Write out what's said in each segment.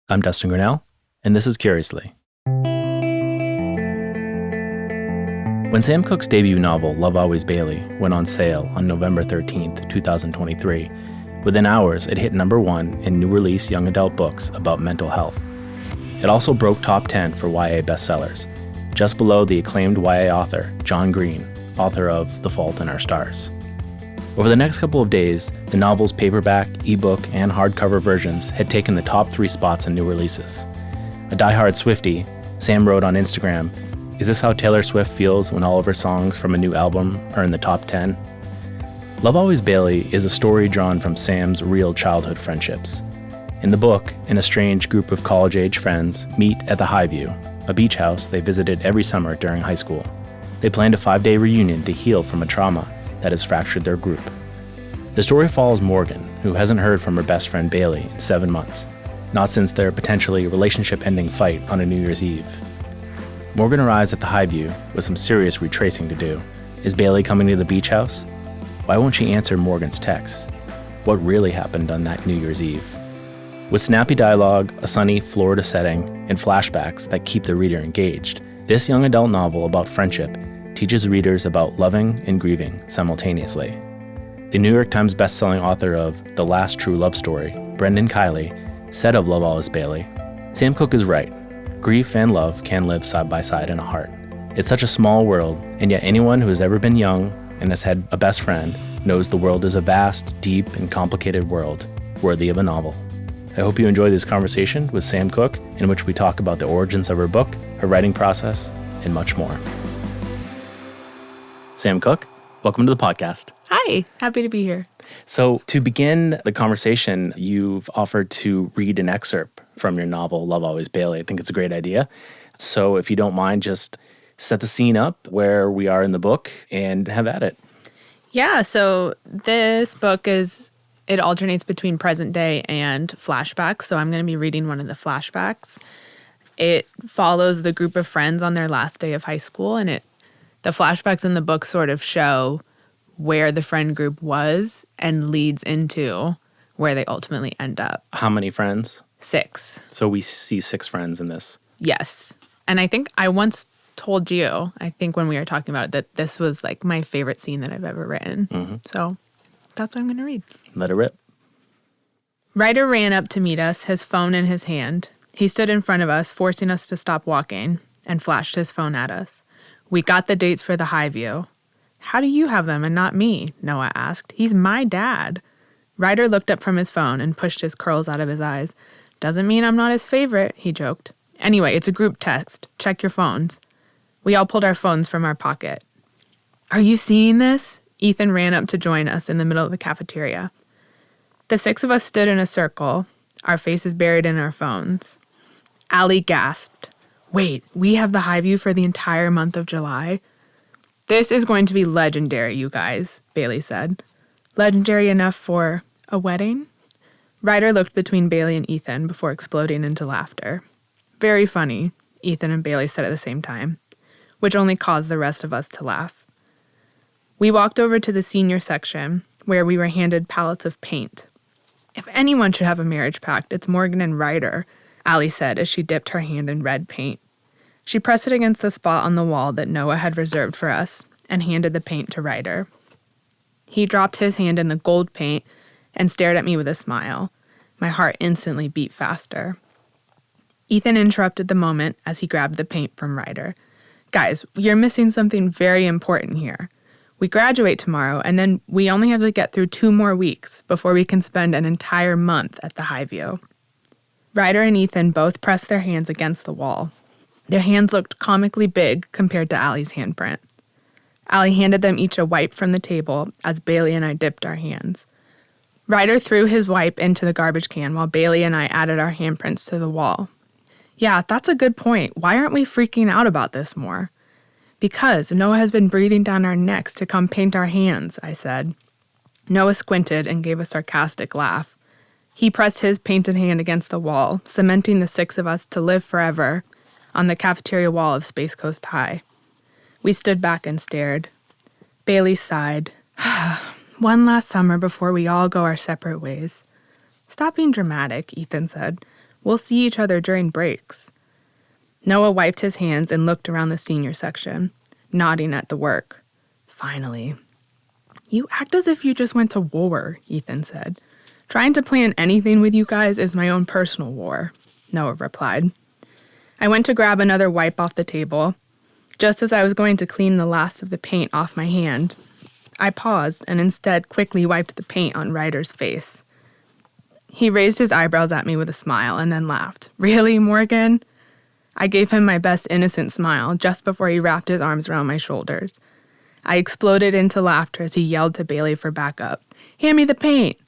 I'm Dustin Grinnell, and this is Curiously. When Sam Cooke's debut novel, Love Always Bailey, went on sale on November 13th, 2023, within hours it hit number 1 in new release young adult books about mental health. It also broke top 10 for YA bestsellers, just below the acclaimed YA author, John Green, author of The Fault in Our Stars. Over the next couple of days, the novel's paperback, eBook, and hardcover versions had taken the top 3 spots in new releases. A diehard Swiftie, Sam wrote on Instagram, "Is this how Taylor Swift feels when all of her songs from a new album are in the top 10? Love Always Bailey is a story drawn from Sam's real childhood friendships. In the book, an estranged group of college-age friends meet at the Highview, a beach house they visited every summer during high school. They planned a 5-day reunion to heal from a trauma that has fractured their group. The story follows Morgan, who hasn't heard from her best friend Bailey in 7 months, not since their potentially relationship-ending fight on a New Year's Eve. Morgan arrives at the Highview with some serious retracing to do. Is Bailey coming to the beach house? Why won't she answer Morgan's texts? What really happened on that New Year's Eve? With snappy dialogue, a sunny Florida setting, and flashbacks that keep the reader engaged, this young adult novel about friendship teaches readers about loving and grieving simultaneously. The New York Times bestselling author of The Last True Love Story, Brendan Kiely, said of Love Always Bailey, "Sam Cooke is right. Grief and love can live side by side in a heart. It's such a small world, and yet anyone who has ever been young and has had a best friend knows the world is a vast, deep, and complicated world, worthy of a novel." I hope you enjoy this conversation with Sam Cooke, in which we talk about the origins of her book, her writing process, and much more. Sam Cooke, welcome to the podcast. Hi, happy to be here. So to begin the conversation, you've offered to read an excerpt from your novel, Love Always Bailey. I think it's a great idea. So if you don't mind, just set the scene up where we are in the book and have at it. Yeah, so this book it alternates between present day and flashbacks. So I'm going to be reading one of the flashbacks. It follows the group of friends on their last day of high school, and the flashbacks in the book sort of show where the friend group was and leads into where they ultimately end up. How many friends? 6. So we see 6 friends in this. Yes. And I think I once told you, I think when we were talking about it, that this was like my favorite scene that I've ever written. Mm-hmm. So that's what I'm going to read. Let it rip. Ryder ran up to meet us, his phone in his hand. He stood in front of us, forcing us to stop walking, and flashed his phone at us. "We got the dates for the Highview." "How do you have them and not me?" Noah asked. "He's my dad." Ryder looked up from his phone and pushed his curls out of his eyes. "Doesn't mean I'm not his favorite," he joked. "Anyway, it's a group text. Check your phones." We all pulled our phones from our pocket. "Are you seeing this?" Ethan ran up to join us in the middle of the cafeteria. The 6 of us stood in a circle, our faces buried in our phones. Allie gasped. "Wait, we have the Highview for the entire month of July?" "This is going to be legendary, you guys," Bailey said. "Legendary enough for a wedding?" Ryder looked between Bailey and Ethan before exploding into laughter. "Very funny," Ethan and Bailey said at the same time, which only caused the rest of us to laugh. We walked over to the senior section, where we were handed pallets of paint. "If anyone should have a marriage pact, it's Morgan and Ryder," Allie said as she dipped her hand in red paint. She pressed it against the spot on the wall that Noah had reserved for us and handed the paint to Ryder. He dropped his hand in the gold paint and stared at me with a smile. My heart instantly beat faster. Ethan interrupted the moment as he grabbed the paint from Ryder. "Guys, you're missing something very important here. We graduate tomorrow, and then we only have to get through 2 more weeks before we can spend an entire month at the Highview." Ryder and Ethan both pressed their hands against the wall. Their hands looked comically big compared to Allie's handprint. Allie handed them each a wipe from the table as Bailey and I dipped our hands. Ryder threw his wipe into the garbage can while Bailey and I added our handprints to the wall. "Yeah, that's a good point. Why aren't we freaking out about this more?" "Because Noah has been breathing down our necks to come paint our hands," I said. Noah squinted and gave a sarcastic laugh. He pressed his painted hand against the wall, cementing the 6 of us to live forever on the cafeteria wall of Space Coast High. We stood back and stared. Bailey sighed. "One last summer before we all go our separate ways." "Stop being dramatic," Ethan said. We'll see each other during breaks. Noah wiped his hands and looked around the senior section, nodding at the work. Finally. You act as if you just went to war, Ethan said. Trying to plan anything with you guys is my own personal war, Noah replied. I went to grab another wipe off the table. Just as I was going to clean the last of the paint off my hand, I paused and instead quickly wiped the paint on Ryder's face. He raised his eyebrows at me with a smile and then laughed. Really, Morgan? I gave him my best innocent smile just before he wrapped his arms around my shoulders. I exploded into laughter as he yelled to Bailey for backup. Hand me the paint!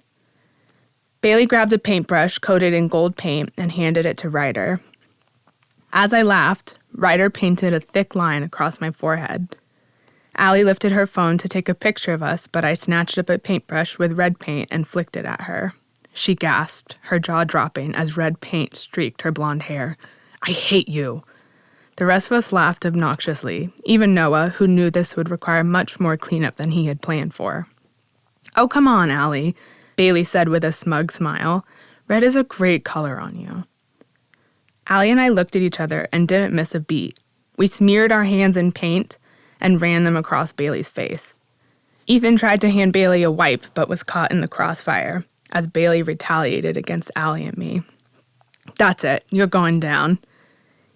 Bailey grabbed a paintbrush coated in gold paint and handed it to Ryder. As I laughed, Ryder painted a thick line across my forehead. Allie lifted her phone to take a picture of us, but I snatched up a paintbrush with red paint and flicked it at her. She gasped, her jaw dropping as red paint streaked her blonde hair. I hate you. The rest of us laughed obnoxiously, even Noah, who knew this would require much more cleanup than he had planned for. Oh, come on, Allie, Bailey said with a smug smile. Red is a great color on you. Allie and I looked at each other and didn't miss a beat. We smeared our hands in paint and ran them across Bailey's face. Ethan tried to hand Bailey a wipe, but was caught in the crossfire, as Bailey retaliated against Allie and me. That's it, you're going down.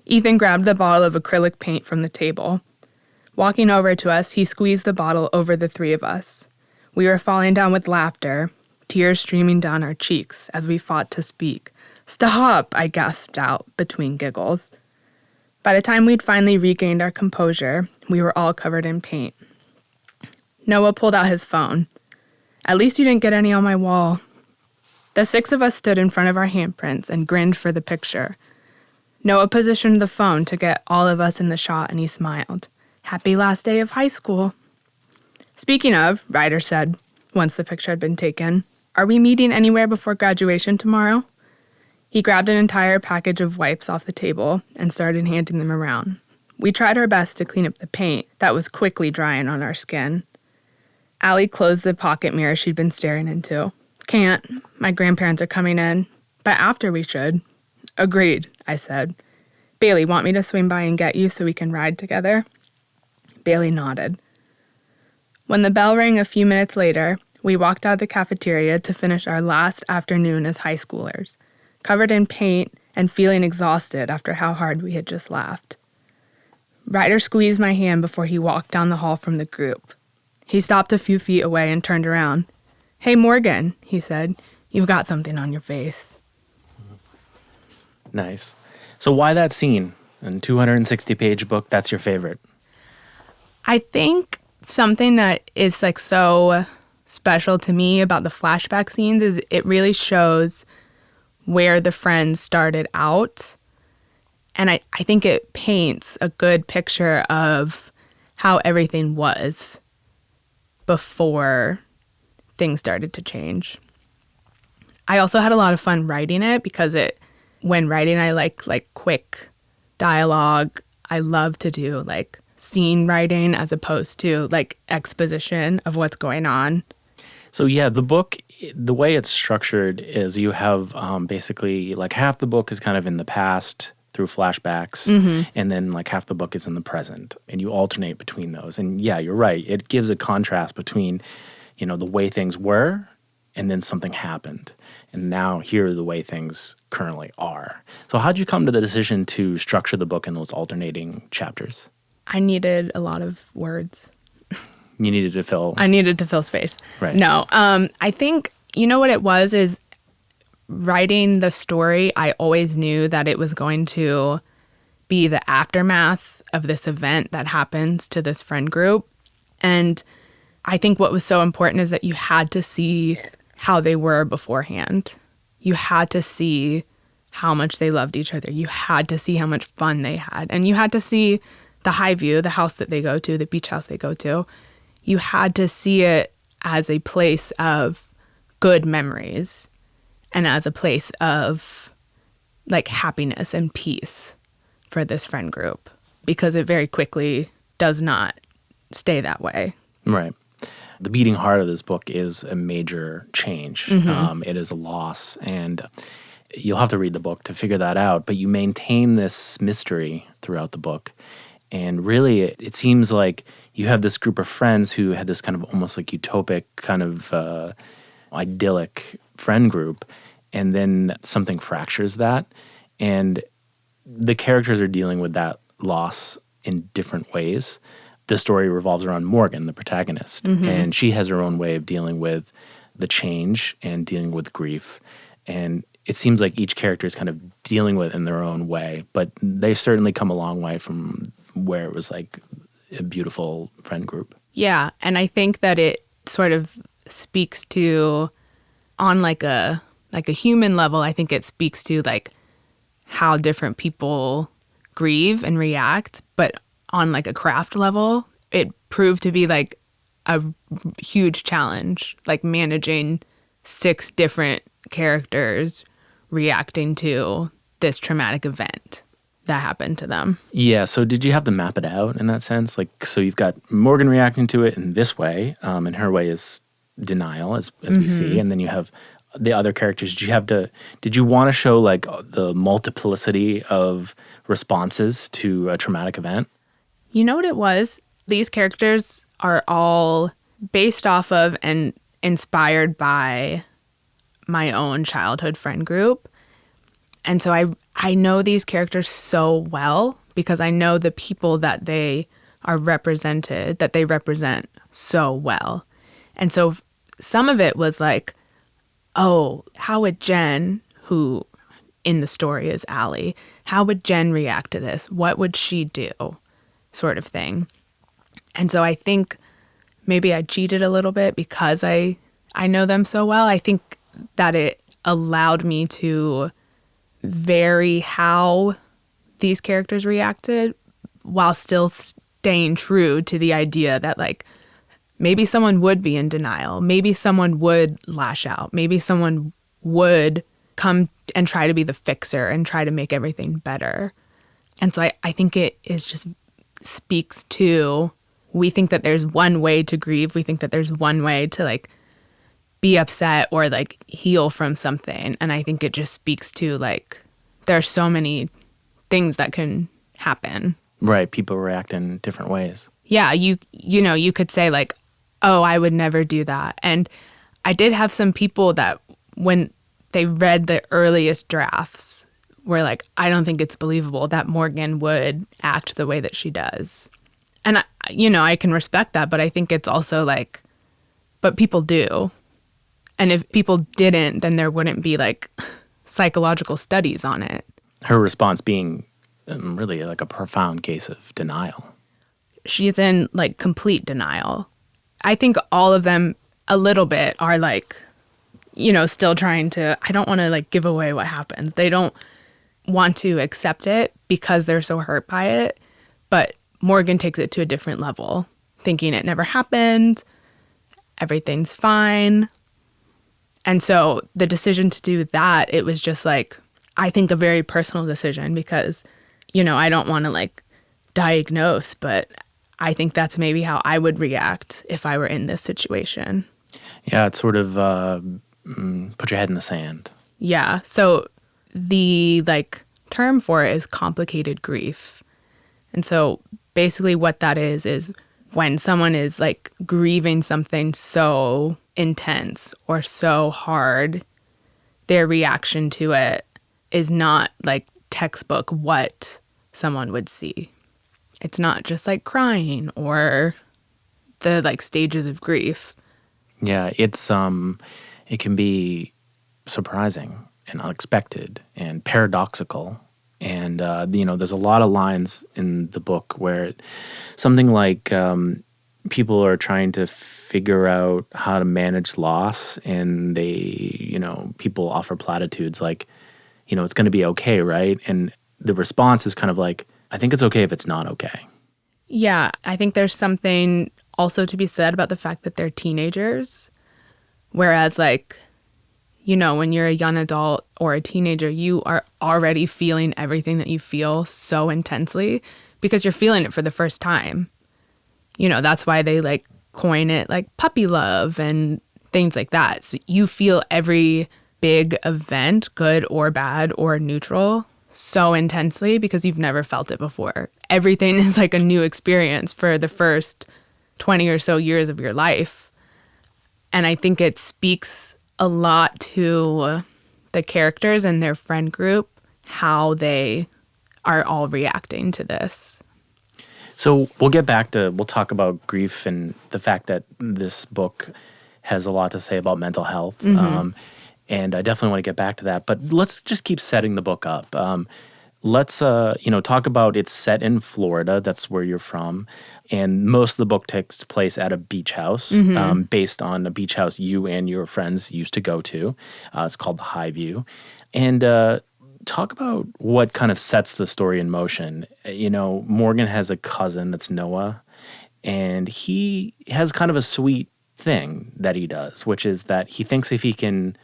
Ethan grabbed the bottle of acrylic paint from the table. Walking over to us, he squeezed the bottle over the three of us. We were falling down with laughter, tears streaming down our cheeks as we fought to speak. Stop, I gasped out between giggles. By the time we'd finally regained our composure, we were all covered in paint. Noah pulled out his phone. At least you didn't get any on my wall. The six of us stood in front of our handprints and grinned for the picture. Noah positioned the phone to get all of us in the shot, and he smiled. Happy last day of high school. Speaking of, Ryder said, once the picture had been taken, are we meeting anywhere before graduation tomorrow? He grabbed an entire package of wipes off the table and started handing them around. We tried our best to clean up the paint that was quickly drying on our skin. Allie closed the pocket mirror she'd been staring into. Can't. My grandparents are coming in. But after we should. Agreed, I said. Bailey, want me to swing by and get you so we can ride together? Bailey nodded. When the bell rang a few minutes later, we walked out of the cafeteria to finish our last afternoon as high schoolers, covered in paint and feeling exhausted after how hard we had just laughed. Ryder squeezed my hand before he walked down the hall from the group. He stopped a few feet away and turned around. Hey, Morgan, he said, you've got something on your face. Nice. So why that scene? In 260-page book, that's your favorite? I think something that is like so special to me about the flashback scenes is it really shows where the friends started out. And I think it paints a good picture of how everything was before things started to change. I also had a lot of fun writing it because when writing, I like quick dialogue. I love to do like scene writing as opposed to like exposition of what's going on. So yeah, the book, the way it's structured is you have basically like half the book is kind of in the past through flashbacks, and then like half the book is in the present, and you alternate between those. And yeah, you're right. It gives a contrast between, you know, the way things were and then something happened. And now here are the way things currently are. So how'd you come to the decision to structure the book in those alternating chapters? I needed a lot of words. You needed to fill... I needed to fill space. Right. No. I think, you know what it was is writing the story, I always knew that it was going to be the aftermath of this event that happens to this friend group. And I think what was so important is that you had to see how they were beforehand. You had to see how much they loved each other. You had to see how much fun they had. And you had to see the Highview, the house that they go to, the beach house they go to. You had to see it as a place of good memories and as a place of like happiness and peace for this friend group, because it very quickly does not stay that way. Right. The beating heart of this book is a major change. It is a loss. And you'll have to read the book to figure that out, but you maintain this mystery throughout the book. And really, it seems like you have this group of friends who had this kind of almost like utopic kind of idyllic friend group, and then something fractures that. And the characters are dealing with that loss in different ways. The story revolves around Morgan, the protagonist, and she has her own way of dealing with the change and dealing with grief. And it seems like each character is kind of dealing with it in their own way, but they've certainly come a long way from where it was like a beautiful friend group. Yeah, and I think that it sort of speaks to, on like a human level, I think it speaks to like how different people grieve and react, but on like a craft level, it proved to be like a huge challenge, like managing 6 different characters reacting to this traumatic event that happened to them. Yeah, so did you have to map it out in that sense? Like, so you've got Morgan reacting to it in this way, and her way is denial, as we see, and then you have the other characters. Did you want to show like the multiplicity of responses to a traumatic event? You know what it was? These characters are all based off of and inspired by my own childhood friend group. And so I know these characters so well because I know the people that they represent so well. And so some of it was like, oh, how would Jen, who in the story is Allie, how would Jen react to this? What would she do? Sort of thing. And so I think maybe I cheated a little bit because I know them so well. I think that it allowed me to vary how these characters reacted while still staying true to the idea that like maybe someone would be in denial. Maybe someone would lash out. Maybe someone would come and try to be the fixer and try to make everything better. And so I think it is just speaks to, we think that there's one way to grieve. We think that there's one way to like be upset or like heal from something. And I think it just speaks to like, there are so many things that can happen. Right. People react in different ways. Yeah. You know, you could say like, oh, I would never do that. And I did have some people that when they read the earliest drafts were like, I don't think it's believable that Morgan would act the way that she does. And, I can respect that, but I think it's also like, but people do. And if people didn't, then there wouldn't be like psychological studies on it. Her response being really like a profound case of denial. She's in like complete denial. I think all of them a little bit are like, still trying to, I don't want to like give away what happened. They don't want to accept it because they're so hurt by it. But Morgan takes it to a different level, thinking it never happened, everything's fine. And so the decision to do that, it was just like, I think a very personal decision because, I don't want to like diagnose, but I think that's maybe how I would react if I were in this situation. Yeah, it's sort of put your head in the sand. Yeah. So the like term for it is complicated grief. And so basically what that is when someone is like grieving something so intense or so hard, their reaction to it is not like textbook what someone would see. It's not just like crying or the like stages of grief. Yeah, it's it can be surprising and unexpected and paradoxical. And there's a lot of lines in the book where something like people are trying to figure out how to manage loss, and they, people offer platitudes like, it's going to be okay, right? And the response is kind of like, I think it's okay if it's not okay. Yeah, I think there's something also to be said about the fact that they're teenagers, whereas like, when you're a young adult or a teenager, you are already feeling everything that you feel so intensely because you're feeling it for the first time. That's why they like coin it like puppy love and things like that. So you feel every big event, good or bad or neutral, so intensely because you've never felt it before. Everything is like a new experience for the first 20 or so years of your life. And I think it speaks a lot to the characters and their friend group, how they are all reacting to this. So we'll talk about grief and the fact that this book has a lot to say about mental health. And I definitely want to get back to that. But let's just keep setting the book up. Let's talk about it's set in Florida. That's where you're from. And most of the book takes place at a beach house, based on a beach house you and your friends used to go to. It's called the Highview. And talk about what kind of sets the story in motion. Morgan has a cousin that's Noah, and he has kind of a sweet thing that he does, which is that he thinks if he can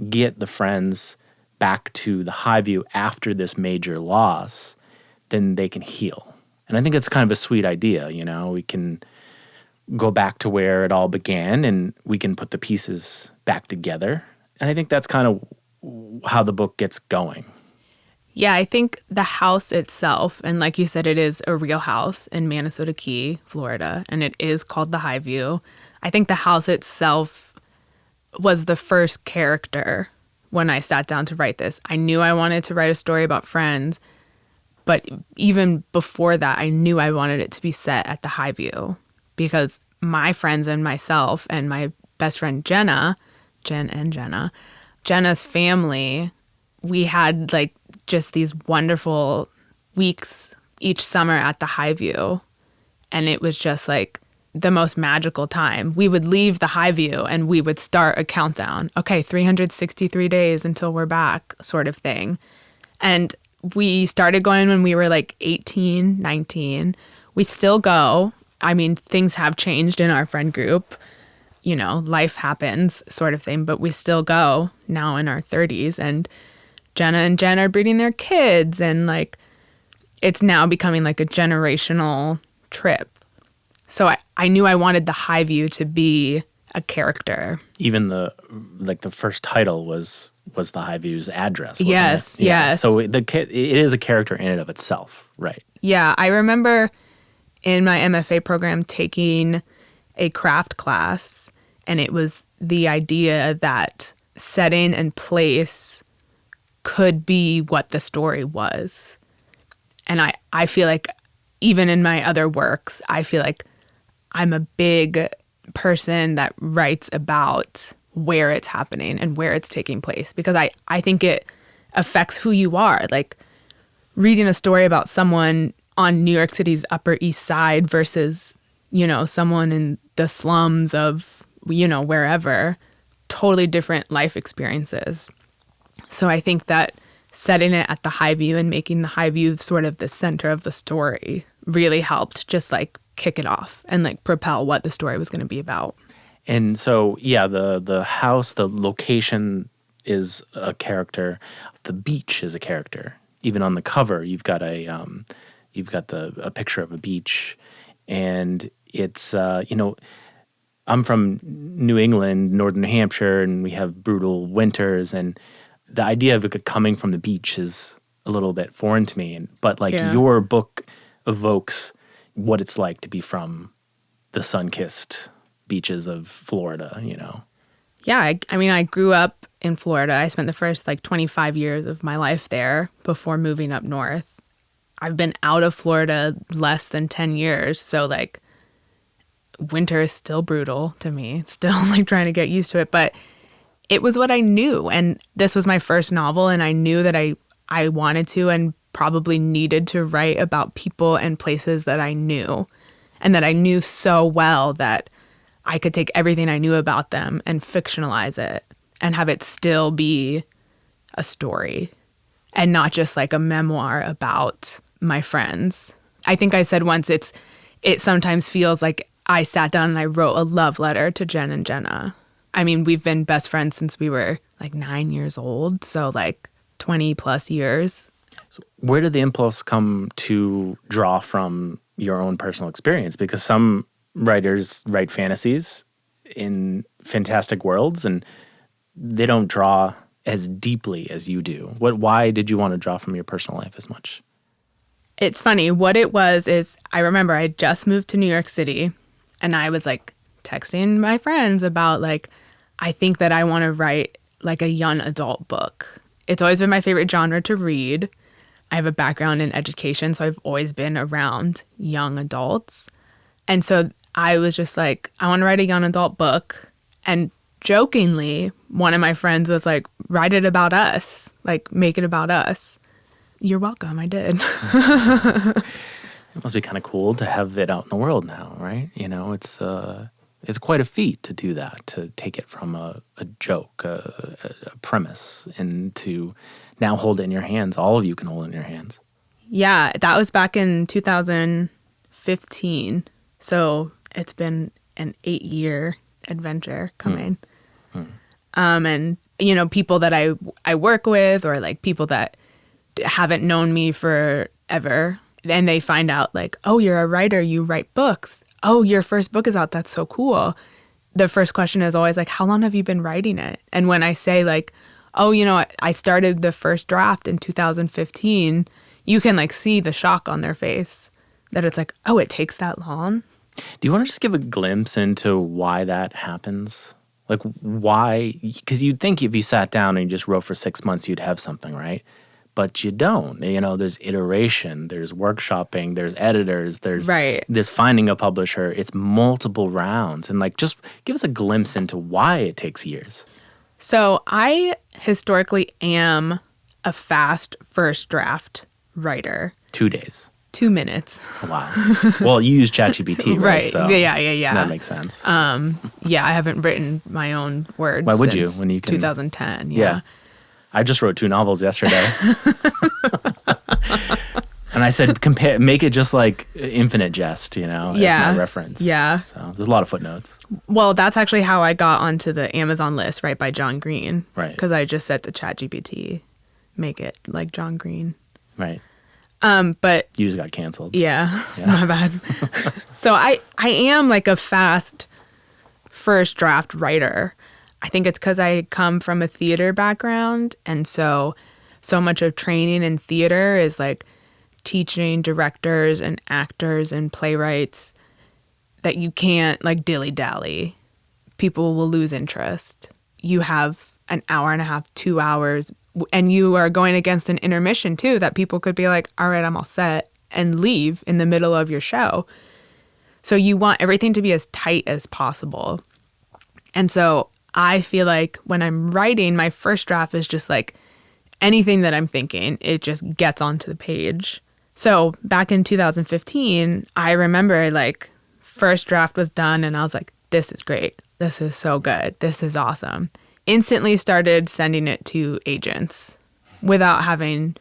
get the friends back to the Highview after this major loss, then they can heal. And I think it's kind of a sweet idea, we can go back to where it all began and we can put the pieces back together. And I think that's kind of how the book gets going. Yeah, I think the house itself, and like you said, it is a real house in Manasota Key, Florida, and it is called the Highview. I think the house itself was the first character when I sat down to write this. I knew I wanted to write a story about friends, but even before that, I knew I wanted it to be set at the Highview because my friends and myself and my best friend Jenna's family, we had like just these wonderful weeks each summer at the Highview. And it was just like the most magical time. We would leave the Highview and we would start a countdown. Okay, 363 days until we're back, sort of thing. And we started going when we were like 18, 19. We still go. I mean, things have changed in our friend group. Life happens, sort of thing, but we still go now in our 30s. And Jenna and Jen are breeding their kids, and like it's now becoming like a generational trip. So I knew I wanted the Highview to be a character. Even the first title was the Highview's address, wasn't yes, it? Yeah. Yes. So it is a character in and of itself, right? Yeah, I remember in my MFA program taking a craft class, and it was the idea that setting and place could be what the story was. And I feel like even in my other works, I feel like I'm a big person that writes about where it's happening and where it's taking place because I think it affects who you are. Like reading a story about someone on New York City's Upper East Side versus, someone in the slums of, wherever, totally different life experiences. So I think that setting it at the Highview and making the Highview sort of the center of the story really helped just like kick it off and like propel what the story was going to be about. And so, yeah, the house, the location is a character. The beach is a character. Even on the cover, you've got a picture of a beach, and it's I'm from New England, northern New Hampshire, and we have brutal winters, and the idea of it coming from the beach is a little bit foreign to me. But your book evokes what it's like to be from the sun-kissed beaches of Florida, Yeah, I mean, I grew up in Florida. I spent the first 25 years of my life there before moving up north. I've been out of Florida less than 10 years, so winter is still brutal to me. It's still trying to get used to it, but it was what I knew. And this was my first novel, and I knew that I wanted to and probably needed to write about people and places that I knew and that I knew so well that I could take everything I knew about them and fictionalize it and have it still be a story and not just a memoir about my friends. I think I said once it sometimes feels like I sat down and I wrote a love letter to Jen and Jenna. I mean, we've been best friends since we were 9 years old, so 20 plus years. So where did the impulse come to draw from your own personal experience? Because some writers write fantasies in fantastic worlds and they don't draw as deeply as you do? Why did you want to draw from your personal life as much? It's funny. What it was is I remember I just moved to New York City and I was like texting my friends about like, I think that I want to write like a young adult book. It's always been my favorite genre to read. I have a background in education, so I've always been around young adults. And so I was just like, I want to write a young adult book. And jokingly, one of my friends was like, write it about us, like make it about us. You're welcome. I did. It must be kind of cool to have it out in the world now, right? You know, it's quite a feat to do that, to take it from a joke, a premise, and to now hold it in your hands. All of you can hold it in your hands. Yeah, that was back in 2015. So it's been an 8-year adventure coming. And, you know, people that I work with or like people that haven't known me forever, and they find out like, oh, you're a writer, you write books. Oh, your first book is out. That's so cool. The first question is always like, how long have you been writing it? And when I say like, oh, you know, I started the first draft in 2015, you can like see the shock on their face that it's like, oh, it takes that long. Do you want to just give a glimpse into why that happens? Like why? Because you'd think if you sat down and you just wrote for 6 months, you'd have something, right? But you don't. You know, there's iteration, there's workshopping, there's editors, there's finding a publisher. It's multiple rounds. And like, just give us a glimpse into why it takes years. So I historically am a fast first draft writer. 2 days. 2 minutes. Wow. Well, you use ChatGPT, right? Right. So yeah. That makes sense. Yeah, I haven't written my own words. Why would since you when you can? 2010. Yeah. I just wrote 2 novels yesterday. And I said, make it just like Infinite Jest, you know, as my reference. Yeah. So there's a lot of footnotes. Well, that's actually how I got onto the Amazon list, right, by John Green. Right. Because I just said to ChatGPT, make it like John Green. Right. But you just got canceled. Yeah. My bad. So I am like a fast first draft writer. I think it's because I come from a theater background. And so much of training in theater is like teaching directors and actors and playwrights that you can't like dilly-dally. People will lose interest. You have an hour and a half, 2 hours, and you are going against an intermission too, that people could be like, all right, I'm all set, and leave in the middle of your show. So you want everything to be as tight as possible. And so I feel like when I'm writing, my first draft is just like anything that I'm thinking, it just gets onto the page. So back in 2015, I remember like first draft was done and I was like, this is great. This is so good. This is awesome. Instantly started sending it to agents without having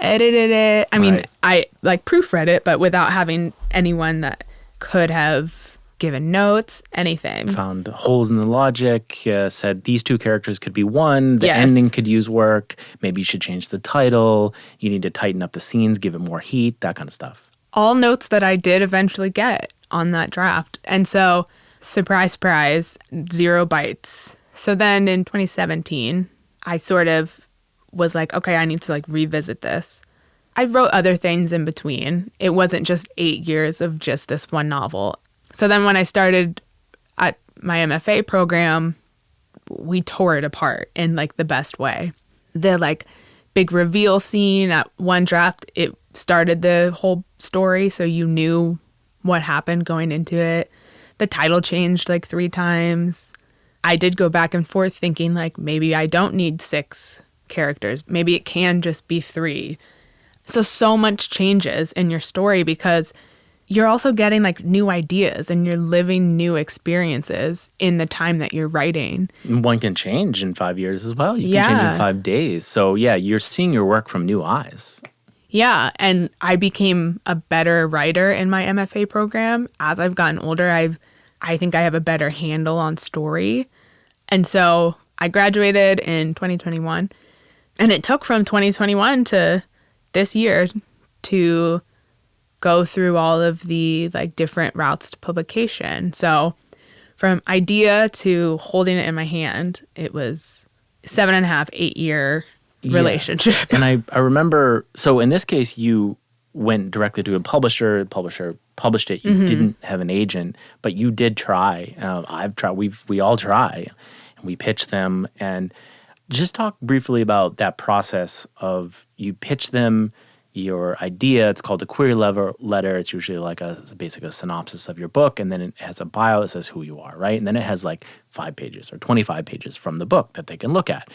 edited it. I mean, I like proofread it, but without having anyone that could have given notes, anything. Found holes in the logic, said these 2 characters could be one, the ending could use work, maybe you should change the title, you need to tighten up the scenes, give it more heat, that kind of stuff. All notes that I did eventually get on that draft. And so, surprise, surprise, 0 bites. So then in 2017, I sort of was like, okay, I need to like revisit this. I wrote other things in between. It wasn't just 8 years of just this one novel. So then when I started at my MFA program, we tore it apart in like the best way. The like big reveal scene at one draft, it started the whole story. So you knew what happened going into it. The title changed like 3 times. I did go back and forth thinking like maybe I don't need 6 characters. Maybe it can just be 3. So much changes in your story because you're also getting like new ideas and you're living new experiences in the time that you're writing. One can change in 5 years as well. You can change in 5 days. So yeah, you're seeing your work from new eyes. Yeah, and I became a better writer in my MFA program. As I've gotten older, I think I have a better handle on story. And so I graduated in 2021. And it took from 2021 to this year to go through all of the like different routes to publication. So from idea to holding it in my hand, it was 7.5, 8-year relationship. And I remember, so in this case, you went directly to a publisher. The publisher published it. You didn't have an agent, but you did try. I've tried. We all try. And we pitch them. And just talk briefly about that process of you pitch them your idea. It's called a query letter. It's usually like a synopsis of your book, and then it has a bio that says who you are, right? And then it has like 5 pages or 25 pages from the book that they can look at.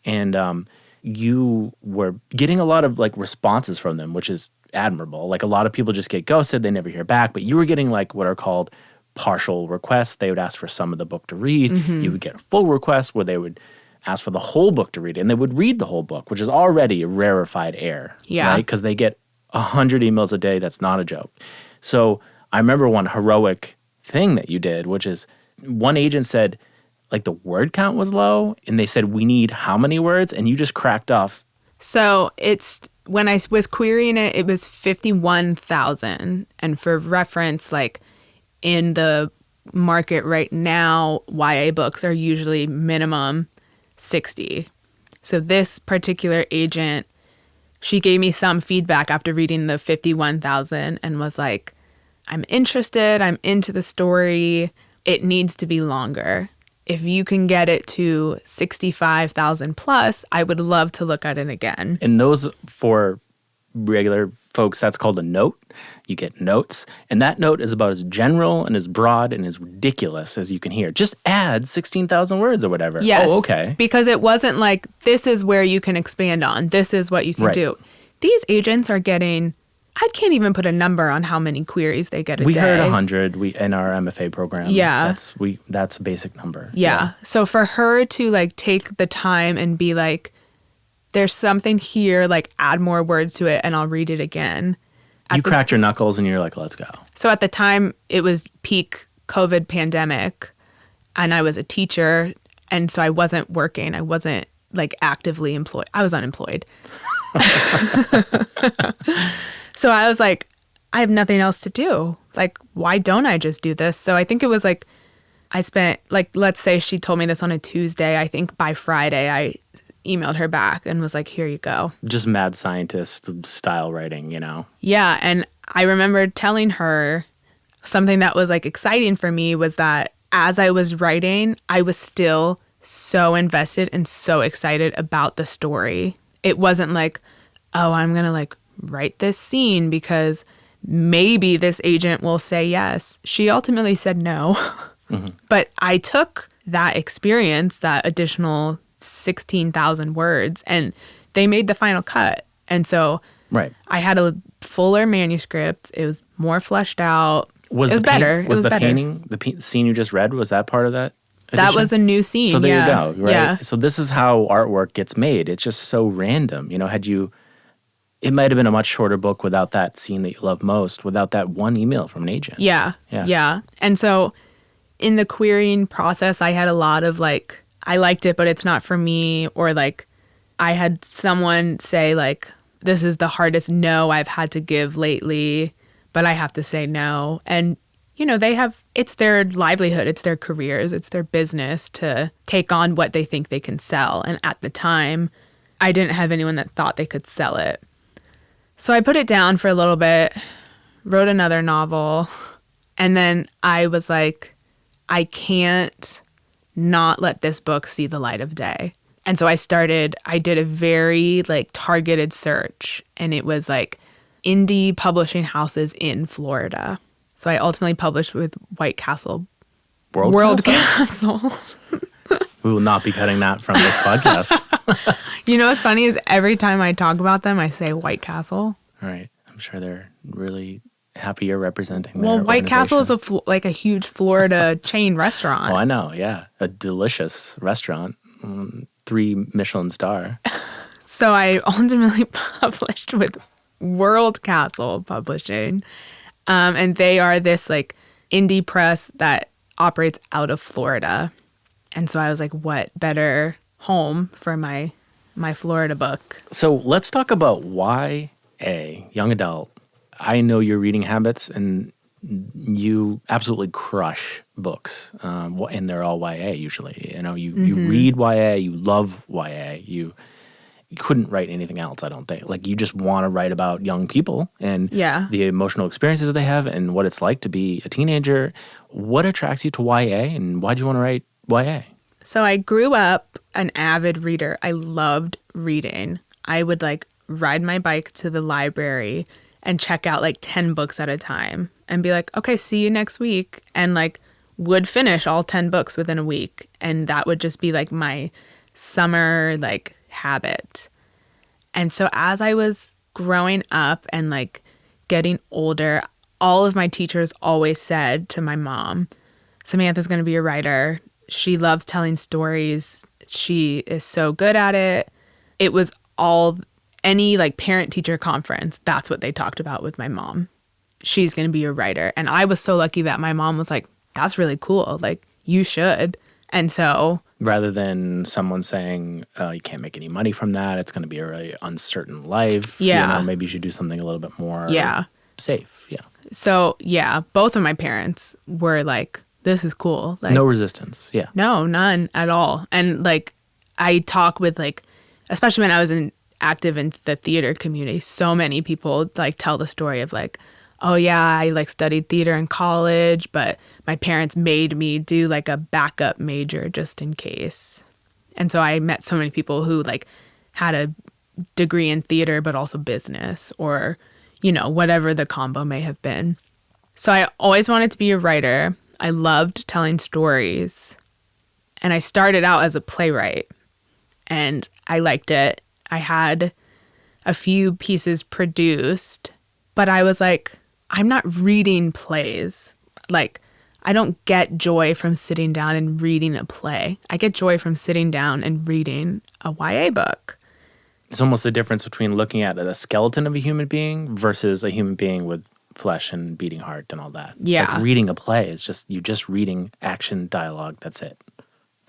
And you were getting a lot of like responses from them, which is admirable. Like a lot of people just get ghosted, they never hear back, but you were getting like what are called partial requests. They would ask for some of the book to read. You would get full requests where they would ask for the whole book to read it, and they would read the whole book, which is already a rarefied air, right? Because they get 100 emails a day. That's not a joke. So I remember one heroic thing that you did, which is one agent said, like, the word count was low, and they said, we need how many words? And you just cracked off. So it's, when I was querying it, it was 51,000. And for reference, like, in the market right now, YA books are usually minimum 60. So this particular agent, she gave me some feedback after reading the 51,000 and was like, I'm interested, I'm into the story, it needs to be longer. If you can get it to 65,000 plus, I would love to look at it again. And those, for regular folks, that's called a note. You get notes. And that note is about as general and as broad and as ridiculous as you can hear. Just add 16,000 words or whatever. Yes. Oh, okay. Because it wasn't like, this is where you can expand on. This is what you can do. These agents are getting, I can't even put a number on how many queries they get a day. We heard 100 in our MFA program. Yeah. That's a basic number. Yeah. So for her to like take the time and be like, there's something here, like add more words to it and I'll read it again. You cracked your knuckles and you're like, let's go. So at the time, it was peak COVID pandemic and I was a teacher. And so I wasn't working. I wasn't like actively employed. I was unemployed. So I was like, I have nothing else to do. Like, why don't I just do this? So I think it was like, I spent, like, let's say she told me this on a Tuesday. I think by Friday, I emailed her back and was like, here you go. Just mad scientist style writing, you know? Yeah. And I remember telling her something that was like exciting for me was that as I was writing, I was still so invested and so excited about the story. It wasn't like, oh, I'm going to like write this scene because maybe this agent will say yes. She ultimately said no. But I took that experience, that additional 16,000 words, and they made the final cut. And so I had a fuller manuscript. It was more fleshed out. It was better. Was the painting, the scene you just read, was that part of that edition? That was a new scene. So there you go, right? Yeah. So this is how artwork gets made. It's just so random. You know, it might have been a much shorter book without that scene that you love most, without that one email from an agent. Yeah. And so in the querying process, I had a lot of like, I liked it, but it's not for me. Or like, I had someone say like, this is the hardest no I've had to give lately, but I have to say no. And, you know, it's their livelihood, it's their careers, it's their business to take on what they think they can sell. And at the time, I didn't have anyone that thought they could sell it. So I put it down for a little bit, wrote another novel, and then I was like, I can't not let this book see the light of day. And so I did a very like targeted search, and it was like indie publishing houses in Florida. So I ultimately published with White Castle. World Castle. We will not be cutting that from this podcast. You know what's funny is every time I talk about them, I say White Castle. All right. I'm sure they're really happy you're representing their Well, White Castle is organization. a huge Florida chain restaurant. Oh, I know. Yeah. A delicious restaurant. 3 Michelin star. So I ultimately published with World Castle Publishing. And they are this like indie press that operates out of Florida. And so I was like, what better home for my Florida book? So let's talk about YA, young adult. I know your reading habits, and you absolutely crush books, and they're all YA usually. You read YA, you love YA, you couldn't write anything else, I don't think. Like, you just want to write about young people and the emotional experiences that they have and what it's like to be a teenager. What attracts you to YA, and why do you want to write YA? So I grew up an avid reader. I loved reading. I would ride my bike to the library and check out 10 books at a time and be like, okay, see you next week. And would finish all 10 books within a week. And that would just be my summer habit. And so as I was growing up and getting older, all of my teachers always said to my mom, Samantha's going to be a writer. She loves telling stories. She is so good at it. It was any parent-teacher conference, that's what they talked about with my mom. She's going to be a writer. And I was so lucky that my mom was like, that's really cool. You should. And so... Rather than someone saying, you can't make any money from that, it's going to be a really uncertain life. Yeah. Maybe you should do something a little bit more safe. Yeah. So, both of my parents were like, this is cool. No resistance. Yeah. No, none at all. And I talk with especially when I was active in the theater community, so many people tell the story of oh yeah, I studied theater in college, but my parents made me do a backup major just in case. And so I met so many people who had a degree in theater but also business, or whatever the combo may have been. So I always wanted to be a writer. I loved telling stories. And I started out as a playwright, and I liked it. I had a few pieces produced, but I was like, I'm not reading plays. I don't get joy from sitting down and reading a play. I get joy from sitting down and reading a YA book. It's almost the difference between looking at the skeleton of a human being versus a human being with flesh and beating heart and all that. Yeah. Reading a play is you're just reading action dialogue, that's it,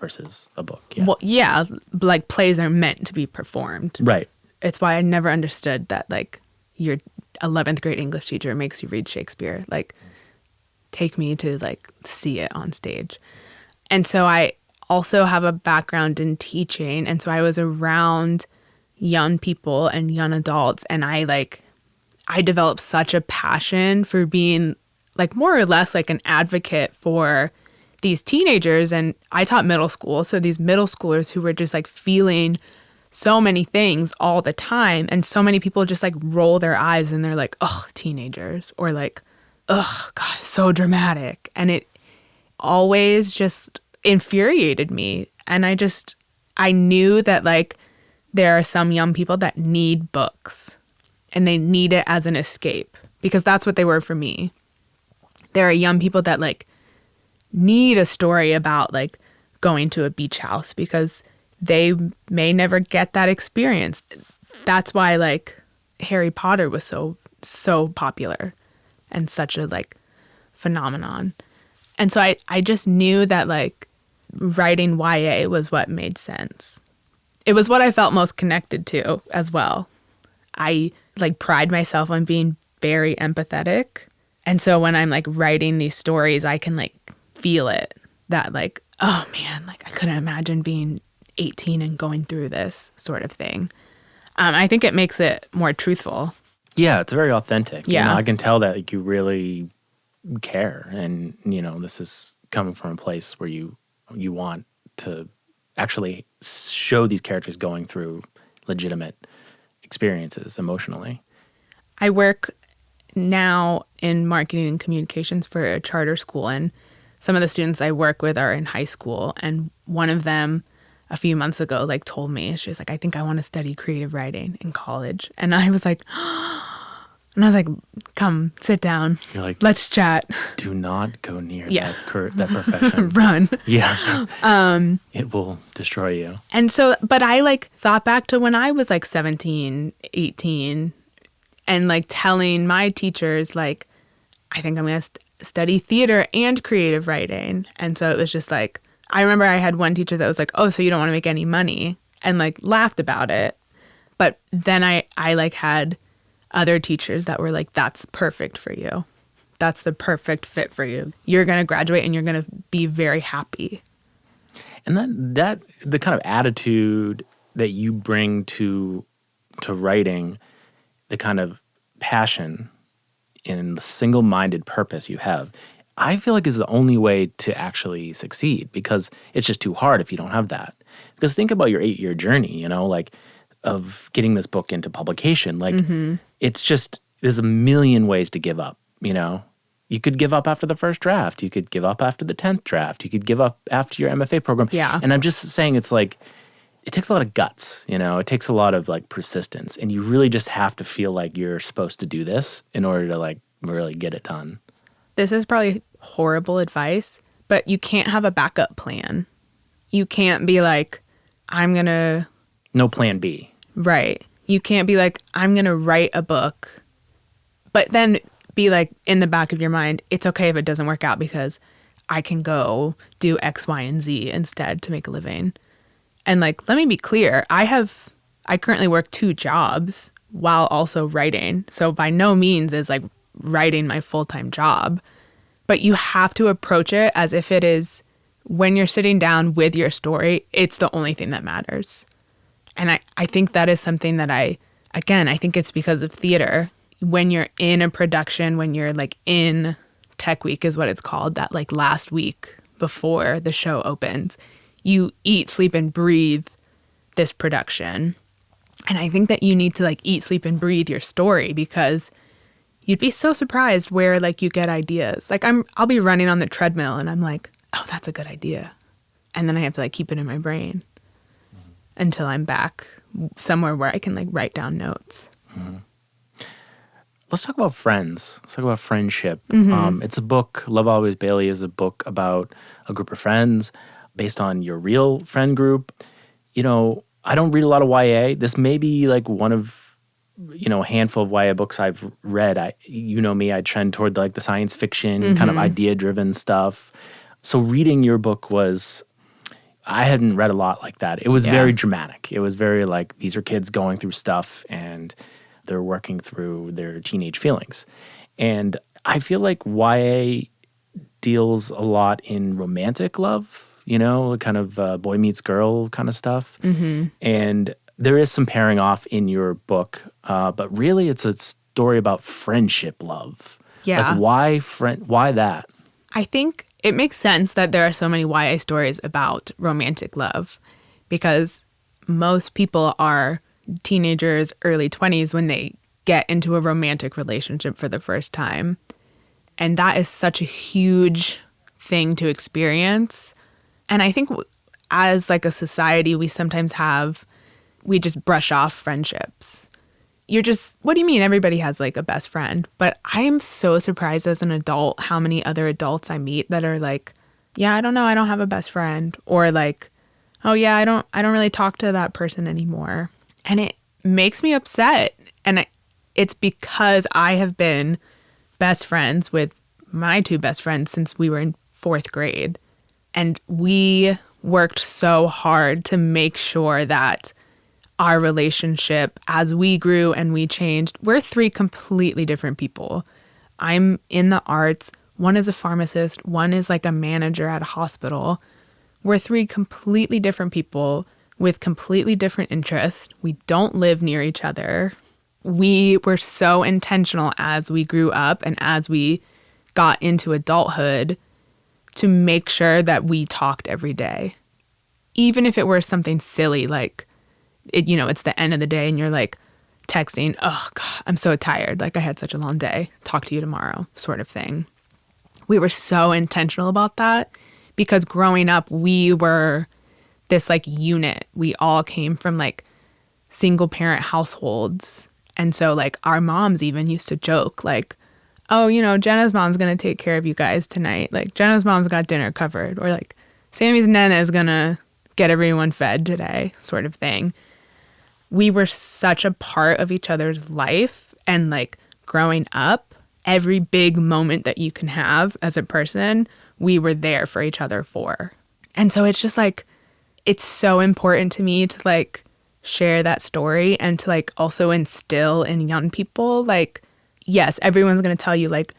versus a book. Yeah. Well, yeah, plays are meant to be performed. Right. It's why I never understood that your 11th grade English teacher makes you read Shakespeare. Take me to see it on stage. And so I also have a background in teaching, and so I was around young people and young adults, and I developed such a passion for being more or less an advocate for these teenagers. And I taught middle school, so these middle schoolers who were just feeling so many things all the time, and so many people just roll their eyes and they're like, ugh, teenagers, or ugh, God, so dramatic. And it always just infuriated me. And I knew that there are some young people that need books, and they need it as an escape, because that's what they were for me. There are young people that need a story about going to a beach house, because they may never get that experience. That's why Harry Potter was so popular and such a phenomenon. And so I just knew that writing YA was what made sense. It was what I felt most connected to as well. I pride myself on being very empathetic. And so when I'm writing these stories, I can feel it, that oh man, I couldn't imagine being 18 and going through this sort of thing. I think it makes it more truthful. Yeah, it's very authentic. Yeah. I can tell that you really care, and this is coming from a place where you want to actually show these characters going through legitimate experiences emotionally. I work now in marketing and communications for a charter school, and some of the students I work with are in high school, and one of them a few months ago told me, she was like, I think I want to study creative writing in college. And I was like, and I was like, come, sit down. You're like, let's chat. Do not go near that profession. Run. Yeah. It will destroy you. And so, but I thought back to when I was 17, 18, and telling my teachers, I think I'm going to study theater and creative writing. And so it was just I remember I had one teacher that was like, oh, so you don't want to make any money, and laughed about it. But then I had other teachers that were like, that's perfect for you. that's the perfect fit for you. You're going to graduate and you're going to be very happy. And that the kind of attitude that you bring to writing, the kind of passion and the single-minded purpose you have, I feel like is the only way to actually succeed, because it's just too hard if you don't have that. Because think about your 8-year journey, you know, like of getting this book into publication. Like it's just, there's a million ways to give up, you know. You could give up after the first draft. You could give up after the 10th draft. You could give up after your MFA program. Yeah. And I'm just saying, it's like, it takes a lot of guts, you know? It takes a lot of like persistence. And you really just have to feel like you're supposed to do this in order to like really get it done. This is probably horrible advice, but you can't have a backup plan. You can't be like, No plan B. Right. You can't be like, I'm going to write a book, but then be like in the back of your mind, it's okay if it doesn't work out because I can go do X, Y, and Z instead to make a living. And like, let me be clear. I currently work 2 jobs while also writing. So by no means is like writing my full-time job, but you have to approach it as if it is, when you're sitting down with your story, it's the only thing that matters. And I think that is something that I think it's because of theater. When you're in a production, when you're like in Tech Week is what it's called, that like last week before the show opens, you eat, sleep, and breathe this production. And I think that you need to like eat, sleep, and breathe your story, because you'd be so surprised where like you get ideas. Like I'll be running on the treadmill and I'm like, oh, that's a good idea. And then I have to like keep it in my brain until I'm back somewhere where I can like write down notes. Mm-hmm. Let's talk about friends. Let's talk about friendship. It's a book, Love Always Bailey is a book about a group of friends based on your real friend group. You know, I don't read a lot of YA. This may be like one of, you know, a handful of YA books I've read. You know me, I trend toward like the science fiction, kind of idea-driven stuff. So reading your book I hadn't read a lot like that. It was very dramatic. It was very like, these are kids going through stuff and they're working through their teenage feelings. And I feel like YA deals a lot in romantic love, you know, kind of boy meets girl kind of stuff. And there is some pairing off in your book, but really it's a story about friendship love. Yeah. Like why that? I think it makes sense that there are so many YA stories about romantic love, because most people are teenagers, early 20s when they get into a romantic relationship for the first time. And that is such a huge thing to experience. And I think as like a society, we just brush off friendships. What do you mean everybody has like a best friend? But I am so surprised as an adult how many other adults I meet that are like, yeah, I don't know, I don't have a best friend. Or like, oh yeah, I don't really talk to that person anymore. And it makes me upset. And it's because I have been best friends with my 2 best friends since we were in 4th grade. And we worked so hard to make sure that our relationship, as we grew and we changed, we're 3 completely different people. I'm in the arts. One is a pharmacist. One is like a manager at a hospital. We're 3 completely different people with completely different interests. We don't live near each other. We were so intentional as we grew up and as we got into adulthood to make sure that we talked every day. Even if it were something silly, like, it's the end of the day and you're like texting, oh God, I'm so tired. Like I had such a long day. Talk to you tomorrow, sort of thing. We were so intentional about that because growing up, we were this like unit. We all came from like single parent households. And so like our moms even used to joke like, oh, Jenna's mom's going to take care of you guys tonight. Like Jenna's mom's got dinner covered, or like Sammy's Nana is going to get everyone fed today, sort of thing. We were such a part of each other's life, and like growing up, every big moment that you can have as a person, we were there for each other for. And so it's just like, it's so important to me to like share that story and to like also instill in young people, like, yes, everyone's going to tell you like,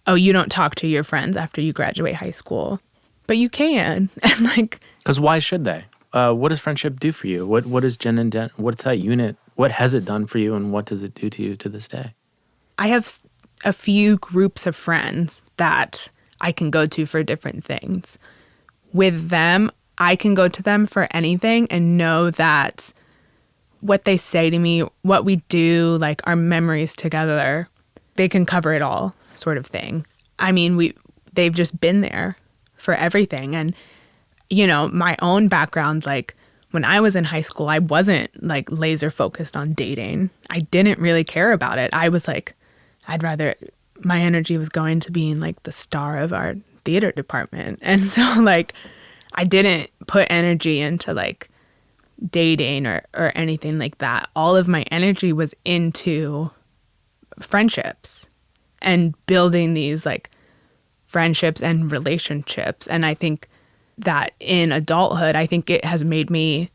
oh, you don't talk to your friends after you graduate high school. But you can. And like, because why should they? What does friendship do for you? What is Jen and Den? What's that unit? What has it done for you, and what does it do to you to this day? I have a few groups of friends that I can go to for different things. With them, I can go to them for anything and know that what they say to me, what we do, like our memories together, they can cover it all, sort of thing. I mean, they've just been there for everything. And, you know, my own background, like when I was in high school, I wasn't like laser focused on dating. I didn't really care about it. I was like, my energy was going to being like the star of our theater department. And so like, I didn't put energy into like dating or anything like that. All of my energy was into friendships and building these like friendships and relationships. And I think that in adulthood, I think it has made me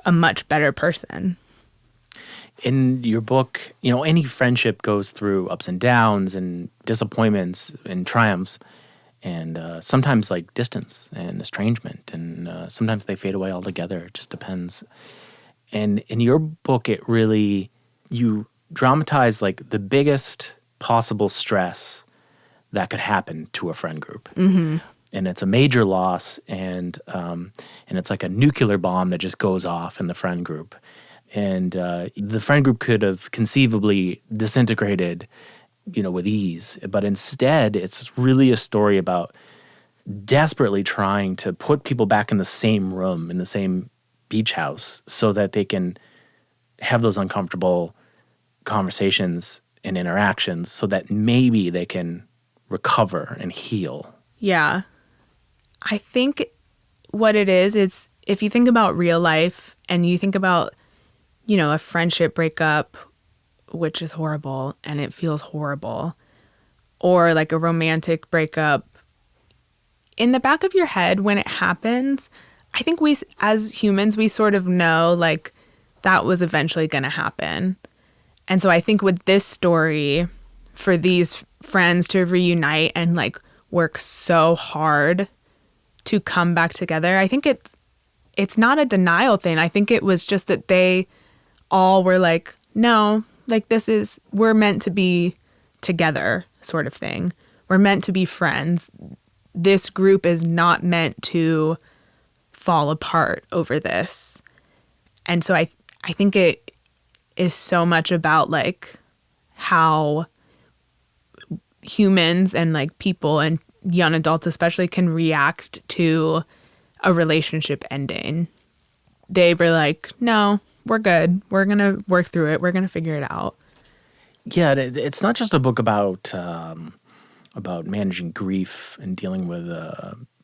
a much better person. In your book, you know, any friendship goes through ups and downs and disappointments and triumphs, and sometimes like distance and estrangement, and sometimes they fade away altogether. It just depends. And in your book, you dramatize like the biggest possible stress that could happen to a friend group. Mm-hmm. And it's a major loss, and it's like a nuclear bomb that just goes off in the friend group. And the friend group could have conceivably disintegrated, you know, with ease. But instead, it's really a story about desperately trying to put people back in the same room, in the same beach house, so that they can have those uncomfortable conversations and interactions so that maybe they can recover and heal. Yeah. I think what it is if you think about real life and you think about, you know, a friendship breakup, which is horrible and it feels horrible, or like a romantic breakup, in the back of your head when it happens, I think we as humans, we sort of know like that was eventually going to happen. And so I think with this story, for these friends to reunite and like work so hard to come back together, I think it's not a denial thing. I think it was just that they all were like, no, like we're meant to be together sort of thing. We're meant to be friends. This group is not meant to fall apart over this. And so I think it is so much about like how humans and like people and young adults especially can react to a relationship ending. They were like, no, we're good. We're going to work through it. We're going to figure it out. Yeah, it's not just a book about managing grief and dealing with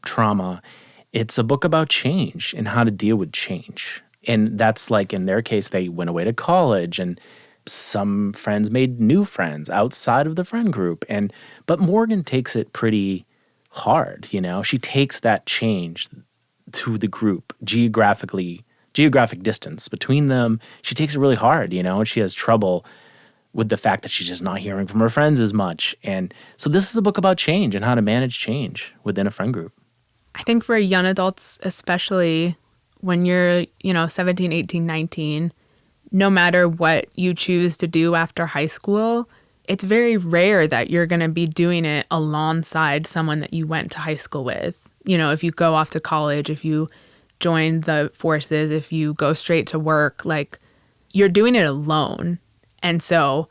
trauma. It's a book about change and how to deal with change. And that's like, in their case, they went away to college, and some friends made new friends outside of the friend group. But Morgan takes it pretty hard, you know? She takes that change to the group, geographic distance between them. She takes it really hard, you know? And she has trouble with the fact that she's just not hearing from her friends as much. And so this is a book about change and how to manage change within a friend group. I think for young adults, especially when you're, 17, 18, 19, no matter what you choose to do after high school, it's very rare that you're going to be doing it alongside someone that you went to high school with. You know, if you go off to college, if you join the forces, if you go straight to work, like you're doing it alone. And so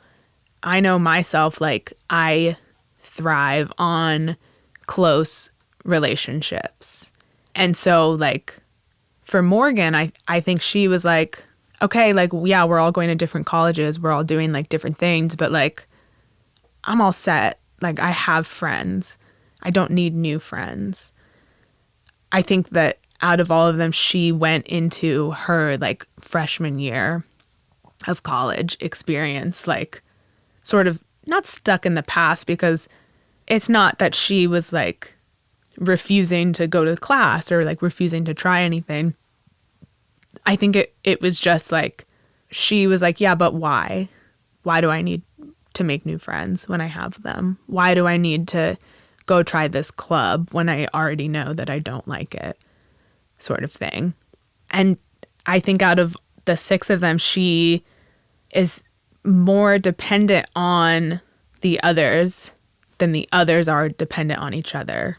I know myself, like I thrive on close relationships. And so like for Morgan, I think she was like, okay, like, yeah, we're all going to different colleges. We're all doing like different things, but like, I'm all set. Like I have friends. I don't need new friends. I think that out of all of them, she went into her like freshman year of college experience, like sort of not stuck in the past, because it's not that she was like refusing to go to class or like refusing to try anything. I think it was just like, she was like, yeah, but why? Why do I need to make new friends when I have them? Why do I need to go try this club when I already know that I don't like it? Sort of thing. And I think out of the 6 of them, she is more dependent on the others than the others are dependent on each other,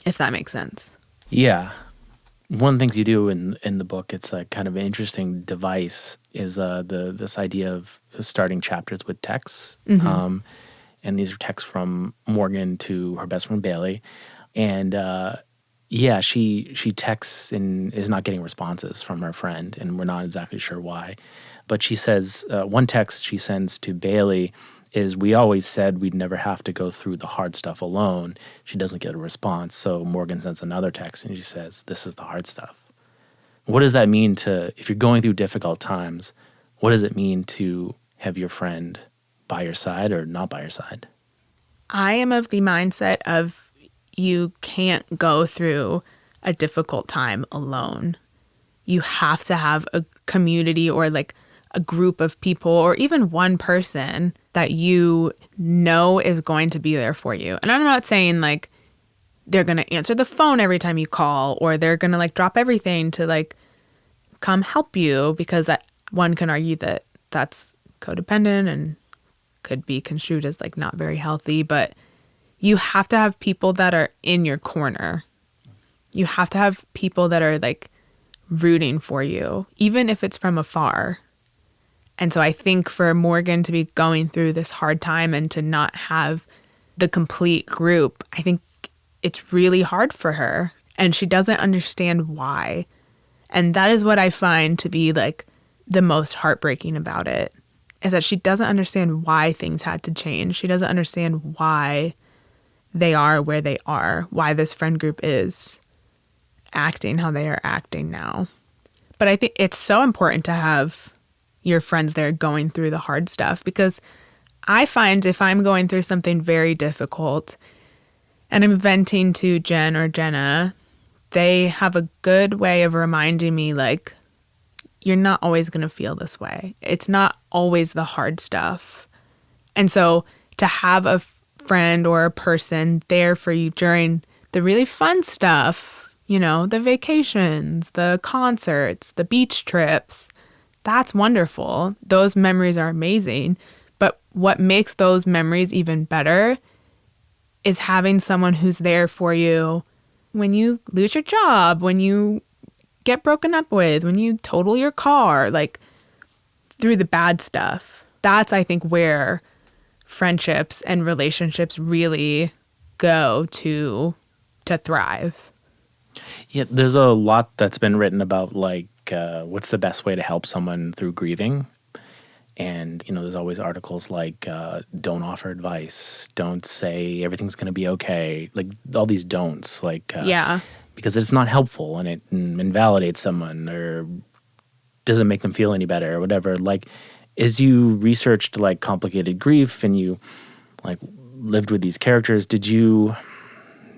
if that makes sense. Yeah. One of the things you do in the book, it's a kind of an interesting device, is this idea of starting chapters with texts. And these are texts from Morgan to her best friend Bailey. And she texts and is not getting responses from her friend, and we're not exactly sure why. But she says, one text she sends to Bailey is, "We always said we'd never have to go through the hard stuff alone." She doesn't get a response. So Morgan sends another text and she says, "This is the hard stuff." What does that mean if you're going through difficult times, what does it mean to have your friend by your side or not by your side? I am of the mindset of you can't go through a difficult time alone. You have to have a community or like a group of people or even one person that you know is going to be there for you. And I'm not saying like they're going to answer the phone every time you call or they're going to like drop everything to like come help you, because one can argue that that's codependent and could be construed as like not very healthy. But you have to have people that are in your corner. You have to have people that are like rooting for you, even if it's from afar. And so I think for Morgan to be going through this hard time and to not have the complete group, I think it's really hard for her. And she doesn't understand why. And that is what I find to be like the most heartbreaking about it, is that she doesn't understand why things had to change. She doesn't understand why they are where they are, why this friend group is acting how they are acting now. But I think it's so important to have your friends there going through the hard stuff, because I find if I'm going through something very difficult and I'm venting to Jen or Jenna, they have a good way of reminding me like, you're not always going to feel this way. It's not always the hard stuff. And so to have a friend or a person there for you during the really fun stuff, you know, the vacations, the concerts, the beach trips, that's wonderful. Those memories are amazing. But what makes those memories even better is having someone who's there for you when you lose your job, when you get broken up with, when you total your car, like through the bad stuff. That's, I think, where friendships and relationships really go to thrive. Yeah, there's a lot that's been written about like what's the best way to help someone through grieving. And, you know, there's always articles like don't offer advice, don't say everything's going to be okay, like all these don'ts, like because it's not helpful and it invalidates someone or doesn't make them feel any better or whatever. Like, as you researched like complicated grief and you like lived with these characters, did you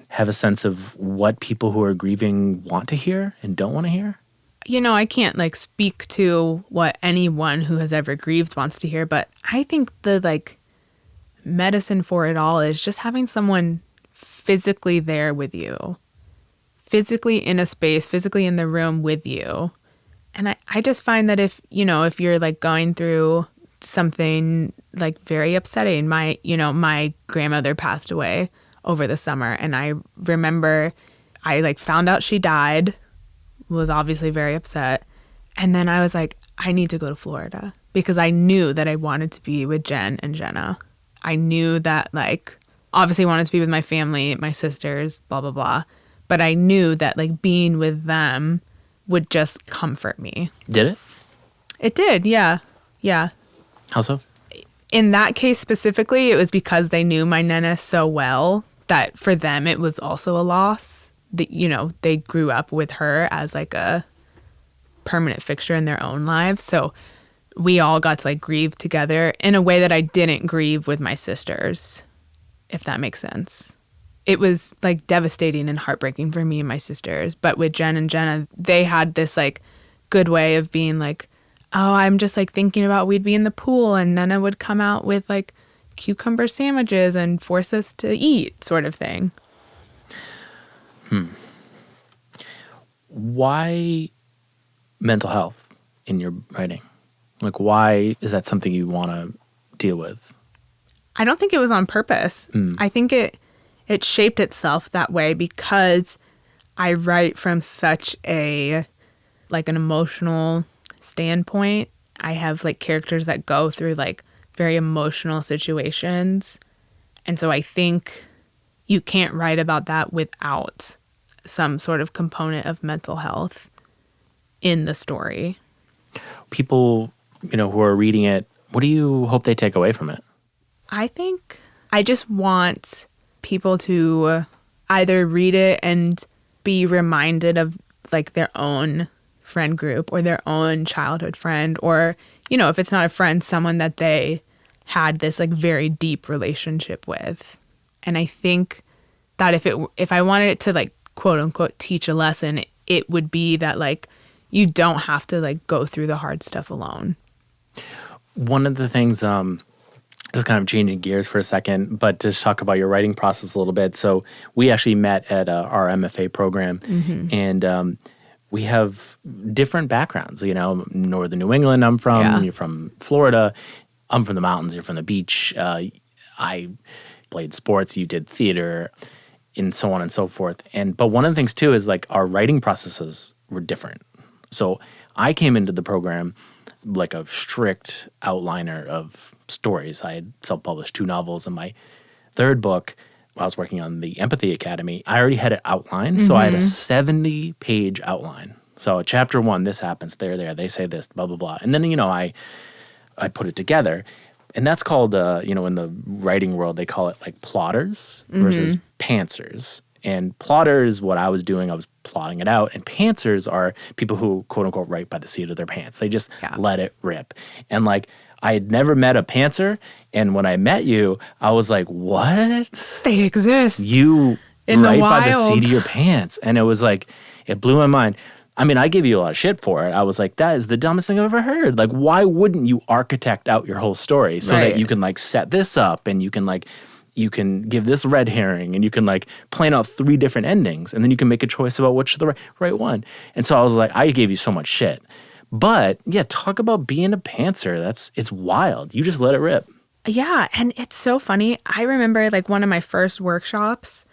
have a sense of what people who are grieving want to hear and don't want to hear? You know, I can't like speak to what anyone who has ever grieved wants to hear, but I think the like medicine for it all is just having someone physically there with you, physically in a space, physically in the room with you. And I just find that if you're like going through something like very upsetting, my grandmother passed away over the summer, and I remember I like found out she died, was obviously very upset. And then I was like, I need to go to Florida because I knew that I wanted to be with Jen and Jenna. I knew that like, obviously wanted to be with my family, my sisters, blah, blah, blah. But I knew that like being with them would just comfort me. Did it? It did, yeah. Yeah. How so? In that case specifically, it was because they knew my Nana so well that for them it was also a loss. That, they grew up with her as like a permanent fixture in their own lives. So we all got to like grieve together in a way that I didn't grieve with my sisters, if that makes sense. It was like devastating and heartbreaking for me and my sisters. But with Jen and Jenna, they had this like good way of being like, oh, I'm just like thinking about we'd be in the pool and Nana would come out with like cucumber sandwiches and force us to eat, sort of thing. Why mental health in your writing? Like, why is that something you want to deal with? I don't think it was on purpose. I think it shaped itself that way because I write from such an emotional standpoint. I have like characters that go through like very emotional situations. And so I think you can't write about that without some sort of component of mental health in the story. People, who are reading it, what do you hope they take away from it? I think I just want people to either read it and be reminded of like their own friend group or their own childhood friend, or, if it's not a friend, someone that they had this like very deep relationship with. And I think that if I wanted it to like quote unquote teach a lesson, it would be that like you don't have to like go through the hard stuff alone. One of the things, just kind of changing gears for a second, but just talk about your writing process a little bit. So we actually met at our MFA program, and we have different backgrounds. Northern New England I'm from, You're from Florida, I'm from the mountains, you're from the beach. I played sports, you did theater, and so on and so forth. But one of the things too is like our writing processes were different. So I came into the program like a strict outliner of stories. I had self-published 2 novels, and my 3rd book, I was working on the Empathy Academy. I already had it outlined, so I had a 70-page outline. So chapter 1, this happens, they're there, they say this, blah, blah, blah. And then, I put it together. And that's called, in the writing world, they call it like plotters versus pantsers. And plotter is what I was doing. I was plotting it out. And pantsers are people who, quote unquote, write by the seat of their pants. They just let it rip. And like, I had never met a pantser. And when I met you, I was like, what? They exist. You in write the by the wild. seat of your pants. And it was like, it blew my mind. I mean, I gave you a lot of shit for it. I was like, that is the dumbest thing I've ever heard. Like, why wouldn't you architect out your whole story so that you can like set this up and you can give this red herring and you can like plan out 3 different endings and then you can make a choice about which is the right one. And so I was like, I gave you so much shit. But yeah, talk about being a pantser. It's wild. You just let it rip. Yeah, and it's so funny. I remember like one of my first workshops.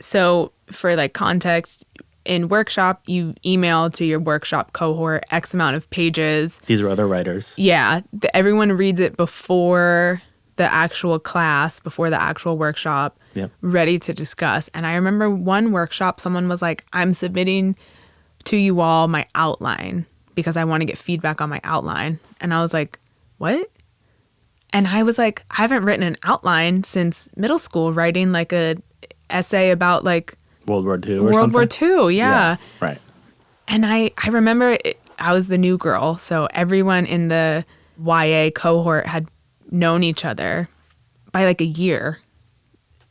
So for like context, in workshop, you email to your workshop cohort X amount of pages. These are other writers. Yeah, everyone reads it before the actual class, before the actual workshop, ready to discuss. And I remember one workshop, someone was like, I'm submitting to you all my outline because I want to get feedback on my outline. And I was like, what? And I was like, I haven't written an outline since middle school, writing like a essay about like World War II or something? World War II, yeah. Right. And I remember I was the new girl, so everyone in the YA cohort had known each other by like a year.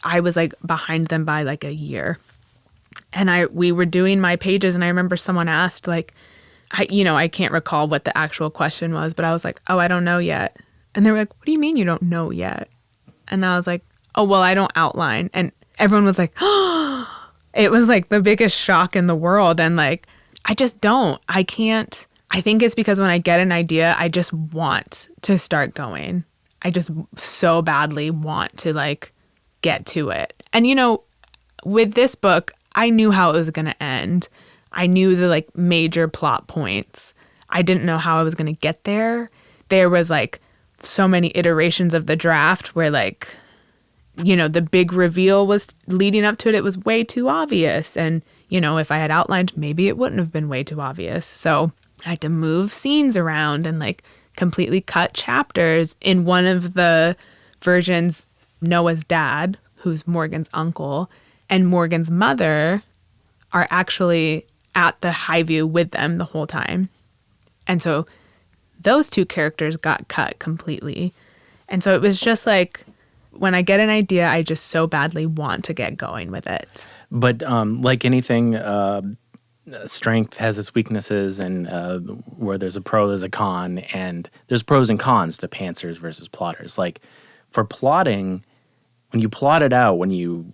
I was like behind them by like a year. And we were doing my pages, and I remember someone asked like, I can't recall what the actual question was, but I was like, oh, I don't know yet. And they were like, what do you mean you don't know yet? And I was like, oh, well, I don't outline. And everyone was like, oh, it was like the biggest shock in the world. And like, I just don't. I can't. I think it's because when I get an idea, I just want to start going. I just so badly want to like get to it. And with this book, I knew how it was going to end. I knew the like major plot points. I didn't know how I was going to get there. There was like so many iterations of the draft where like, the big reveal was leading up to it. It was way too obvious. And, if I had outlined, maybe it wouldn't have been way too obvious. So I had to move scenes around and like completely cut chapters. In one of the versions, Noah's dad, who's Morgan's uncle, and Morgan's mother are actually at the Highview with them the whole time. And so those 2 characters got cut completely. And so it was just like, when I get an idea, I just so badly want to get going with it. But like anything, strength has its weaknesses, and where there's a pro, there's a con, and there's pros and cons to pantsers versus plotters. Like for plotting, when you plot it out, when you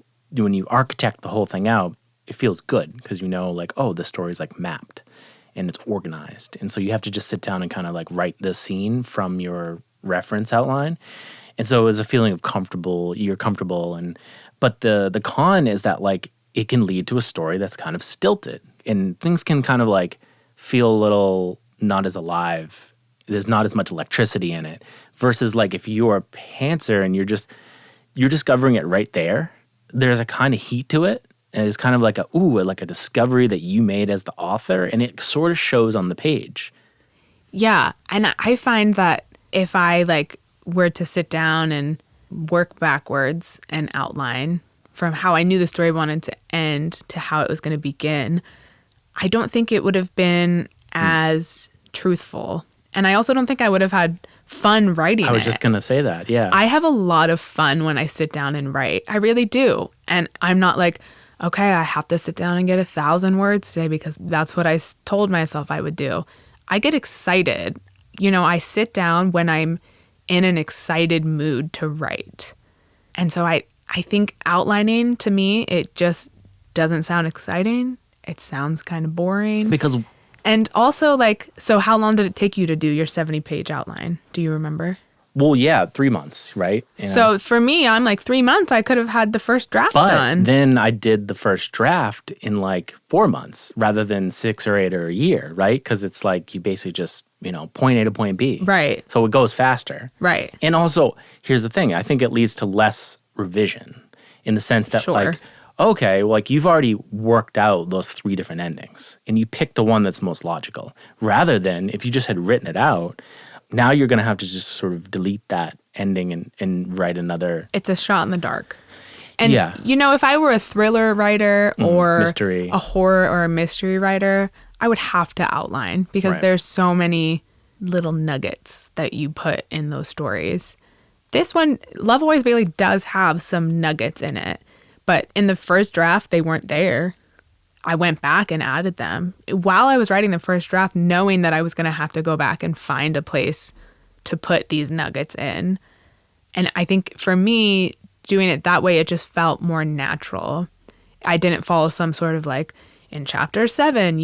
architect the whole thing out, it feels good because you know, like, oh, the story's like mapped and it's organized, and so you have to just sit down and kind of like write the scene from your reference outline, and so it was a feeling of comfortable. You're comfortable, but the con is that like it can lead to a story that's kind of stilted. And things can kind of like feel a little not as alive. There's not as much electricity in it. Versus like if you're a pantser and you're discovering it right there, there's a kind of heat to it. And it's kind of like a discovery that you made as the author, and it sort of shows on the page. Yeah. And I find that if I like were to sit down and work backwards and outline from how I knew the story wanted to end to how it was going to begin, I don't think it would have been as truthful. And I also don't think I would have had fun writing it. I was just going to say that, yeah. I have a lot of fun when I sit down and write. I really do. And I'm not like, okay, I have to sit down and get 1,000 words today because that's what I told myself I would do. I get excited. You know, I sit down when I'm in an excited mood to write. And so I think outlining, to me, it just doesn't sound exciting. It sounds kind of boring. And also, like, so how long did it take you to do your 70-page outline? Do you remember? Well, yeah, 3 months, right? So for me, I'm like 3 months, I could have had the first draft done. But then I did the first draft in like 4 months rather than 6 or 8 or a year, right? Because it's like you basically just, point A to point B. Right. So it goes faster. Right. And also, here's the thing. I think it leads to less revision in the sense that like, okay, well, like you've already worked out those 3 different endings and you picked the one that's most logical rather than if you just had written it out. Now you're going to have to just sort of delete that ending and write another. It's a shot in the dark. And, if I were a thriller writer or mystery. A horror or a mystery writer, I would have to outline because there's so many little nuggets that you put in those stories. This one, Love Always Bailey, does have some nuggets in it. But in the first draft, they weren't there. I went back and added them while I was writing the first draft, knowing that I was going to have to go back and find a place to put these nuggets in. And I think for me, doing it that way, it just felt more natural. I didn't follow some sort of like, in chapter 7,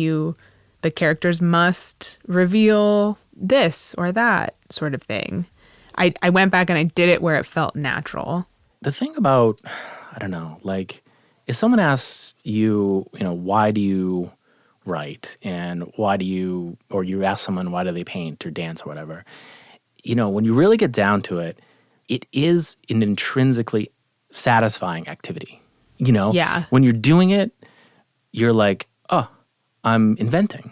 the characters must reveal this or that sort of thing. I went back and I did it where it felt natural. The thing about, I don't know, like, if someone asks you, why do you write and or you ask someone, why do they paint or dance or whatever, when you really get down to it, it is an intrinsically satisfying activity. Yeah. When you're doing it, you're like, oh, I'm inventing.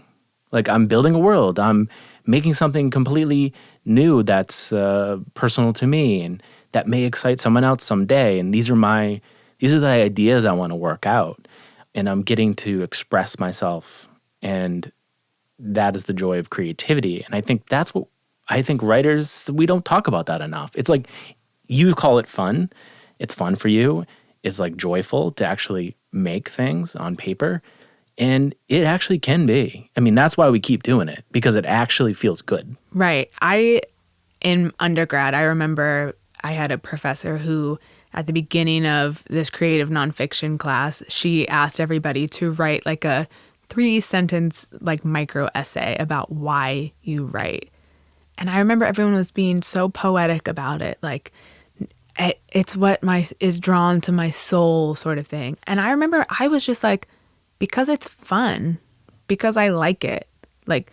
Like I'm building a world. I'm making something completely new that's personal to me and that may excite someone else someday. And these are the ideas I want to work out, and I'm getting to express myself, and that is the joy of creativity. And I think that's what I think writers, we don't talk about that enough. It's like you call it fun. It's fun for you. It's like joyful to actually make things on paper, and it actually can be. I mean, that's why we keep doing it, because it actually feels good. Right. In undergrad, I remember I had a professor who, at the beginning of this creative nonfiction class, she asked everybody to write like a 3-sentence like micro essay about why you write. And I remember everyone was being so poetic about it, like it's what is drawn to my soul sort of thing. And I remember I was just like, because it's fun, because I like it. Like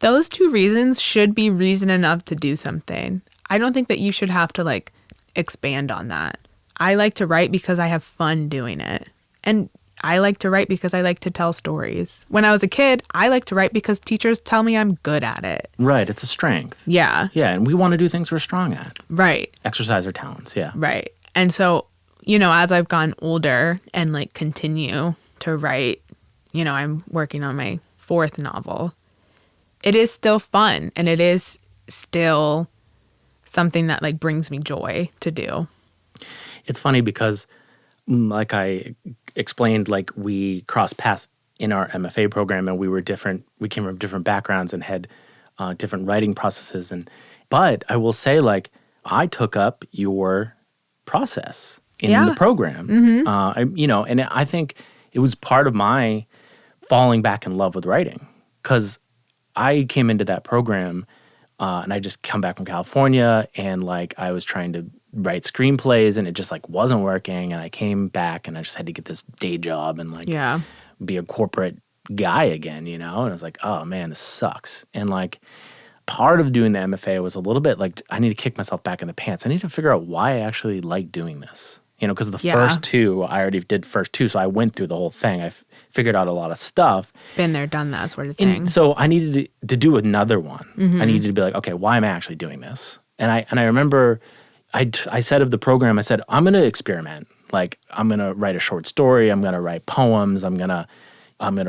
those 2 reasons should be reason enough to do something. I don't think that you should have to like expand on that. I like to write because I have fun doing it. And I like to write because I like to tell stories. When I was a kid, I like to write because teachers tell me I'm good at it. Right. It's a strength. Yeah. Yeah. And we want to do things we're strong at. Right. Exercise our talents. Yeah. Right. And so, as I've gotten older and like continue to write, I'm working on my 4th novel. It is still fun, and it is still something that like brings me joy to do. It's funny because, like I explained, like we cross paths in our MFA program, and we were different. We came from different backgrounds and had different writing processes. But I will say, like, I took up your process in the program. And I think it was part of my falling back in love with writing, because I came into that program and I just come back from California, and like I was trying to write screenplays and it just like wasn't working, and I came back and I just had to get this day job and like be a corporate guy again, and I was like, oh man, this sucks. And like part of doing the MFA was a little bit like I need to kick myself back in the pants. I need to figure out why I actually like doing this. Because the first two, I already did first two, so I went through the whole thing. I figured out a lot of stuff. Been there, done that sort of thing. And so I needed to do another one. I needed to be like, okay, why am I actually doing this? And I remember I said of the program, I said, I'm going to experiment. Like, I'm going to write a short story. I'm going to write poems. I'm going to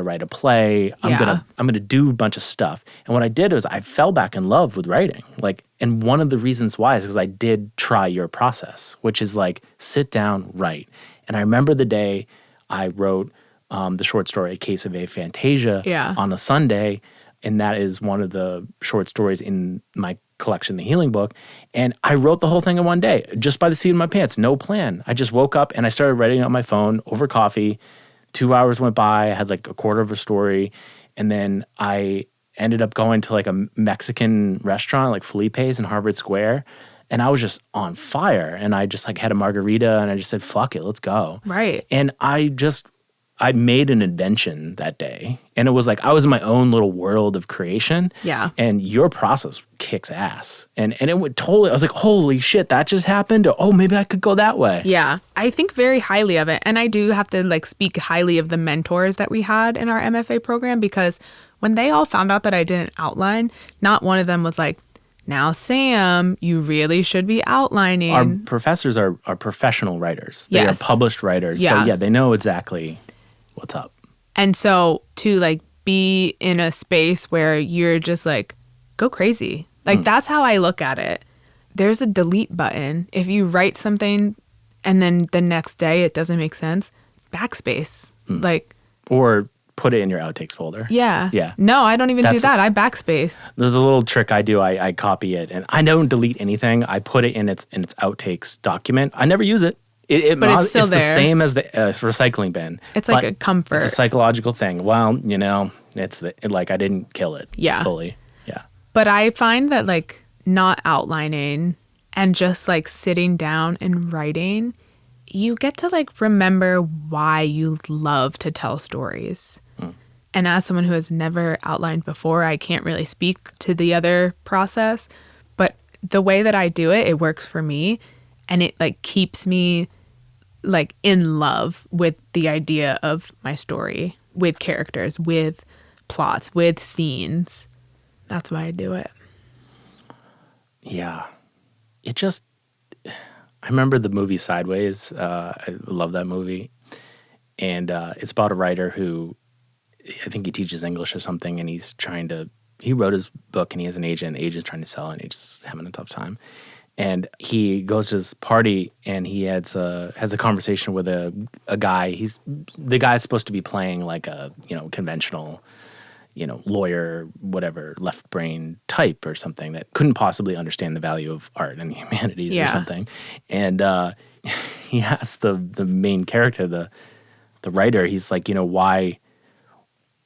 write a play. I'm going to do a bunch of stuff. And what I did was I fell back in love with writing. Like, and one of the reasons why is because I did try your process, which is like sit down, write. And I remember the day I wrote the short story A Case of Aphantasia on a Sunday, and that is one of the short stories in my collection, The Healing Book. And I wrote the whole thing in one day, just by the seat of my pants, no plan. I just woke up and I started writing on my phone over coffee. 2 hours went by. I had like a quarter of a story. And then I ended up going to like a Mexican restaurant, like Felipe's in Harvard Square. And I was just on fire. And I just like had a margarita and I just said, fuck it, let's go. Right. And I made an invention that day. And it was like I was in my own little world of creation. Yeah. And your process kicks ass. And it went totally, I was like, holy shit, that just happened? Oh, maybe I could go that way. Yeah. I think very highly of it. And I do have to like speak highly of the mentors that we had in our MFA program, because when they all found out that I didn't outline, not one of them was like, now, Sam, you really should be outlining. Our professors are professional writers. They are published writers. Yeah. So yeah, they know exactly what's up. And so to like be in a space where you're just like, go crazy. Like that's how I look at it. There's a delete button. If you write something and then the next day it doesn't make sense, backspace. Like, or put it in your outtakes folder. Yeah. Yeah. No, I don't even do that. I backspace. There's a little trick I do. I copy it, and I don't delete anything. I put it in its outtakes document. I never use it. But it's still there. It's the same as the recycling bin. It's like a comfort. It's a psychological thing. Well, it's like I didn't kill it fully. Yeah. But I find that like not outlining and just like sitting down and writing, you get to like remember why you love to tell stories. And as someone who has never outlined before, I can't really speak to the other process. But the way that I do it, it works for me. And it like keeps me like in love with the idea of my story, with characters, with plots, with scenes. That's why I do it. Yeah. I remember the movie Sideways. I love that movie. And it's about a writer who, I think he teaches English or something, and he wrote his book and he has an agent. The agent's trying to sell it and he's just having a tough time. And he goes to this party and he has a conversation with a guy. The guy's supposed to be playing like a, conventional, lawyer, whatever, left brain type or something that couldn't possibly understand the value of art and the humanities or something. And he asked the main character, the writer, he's like,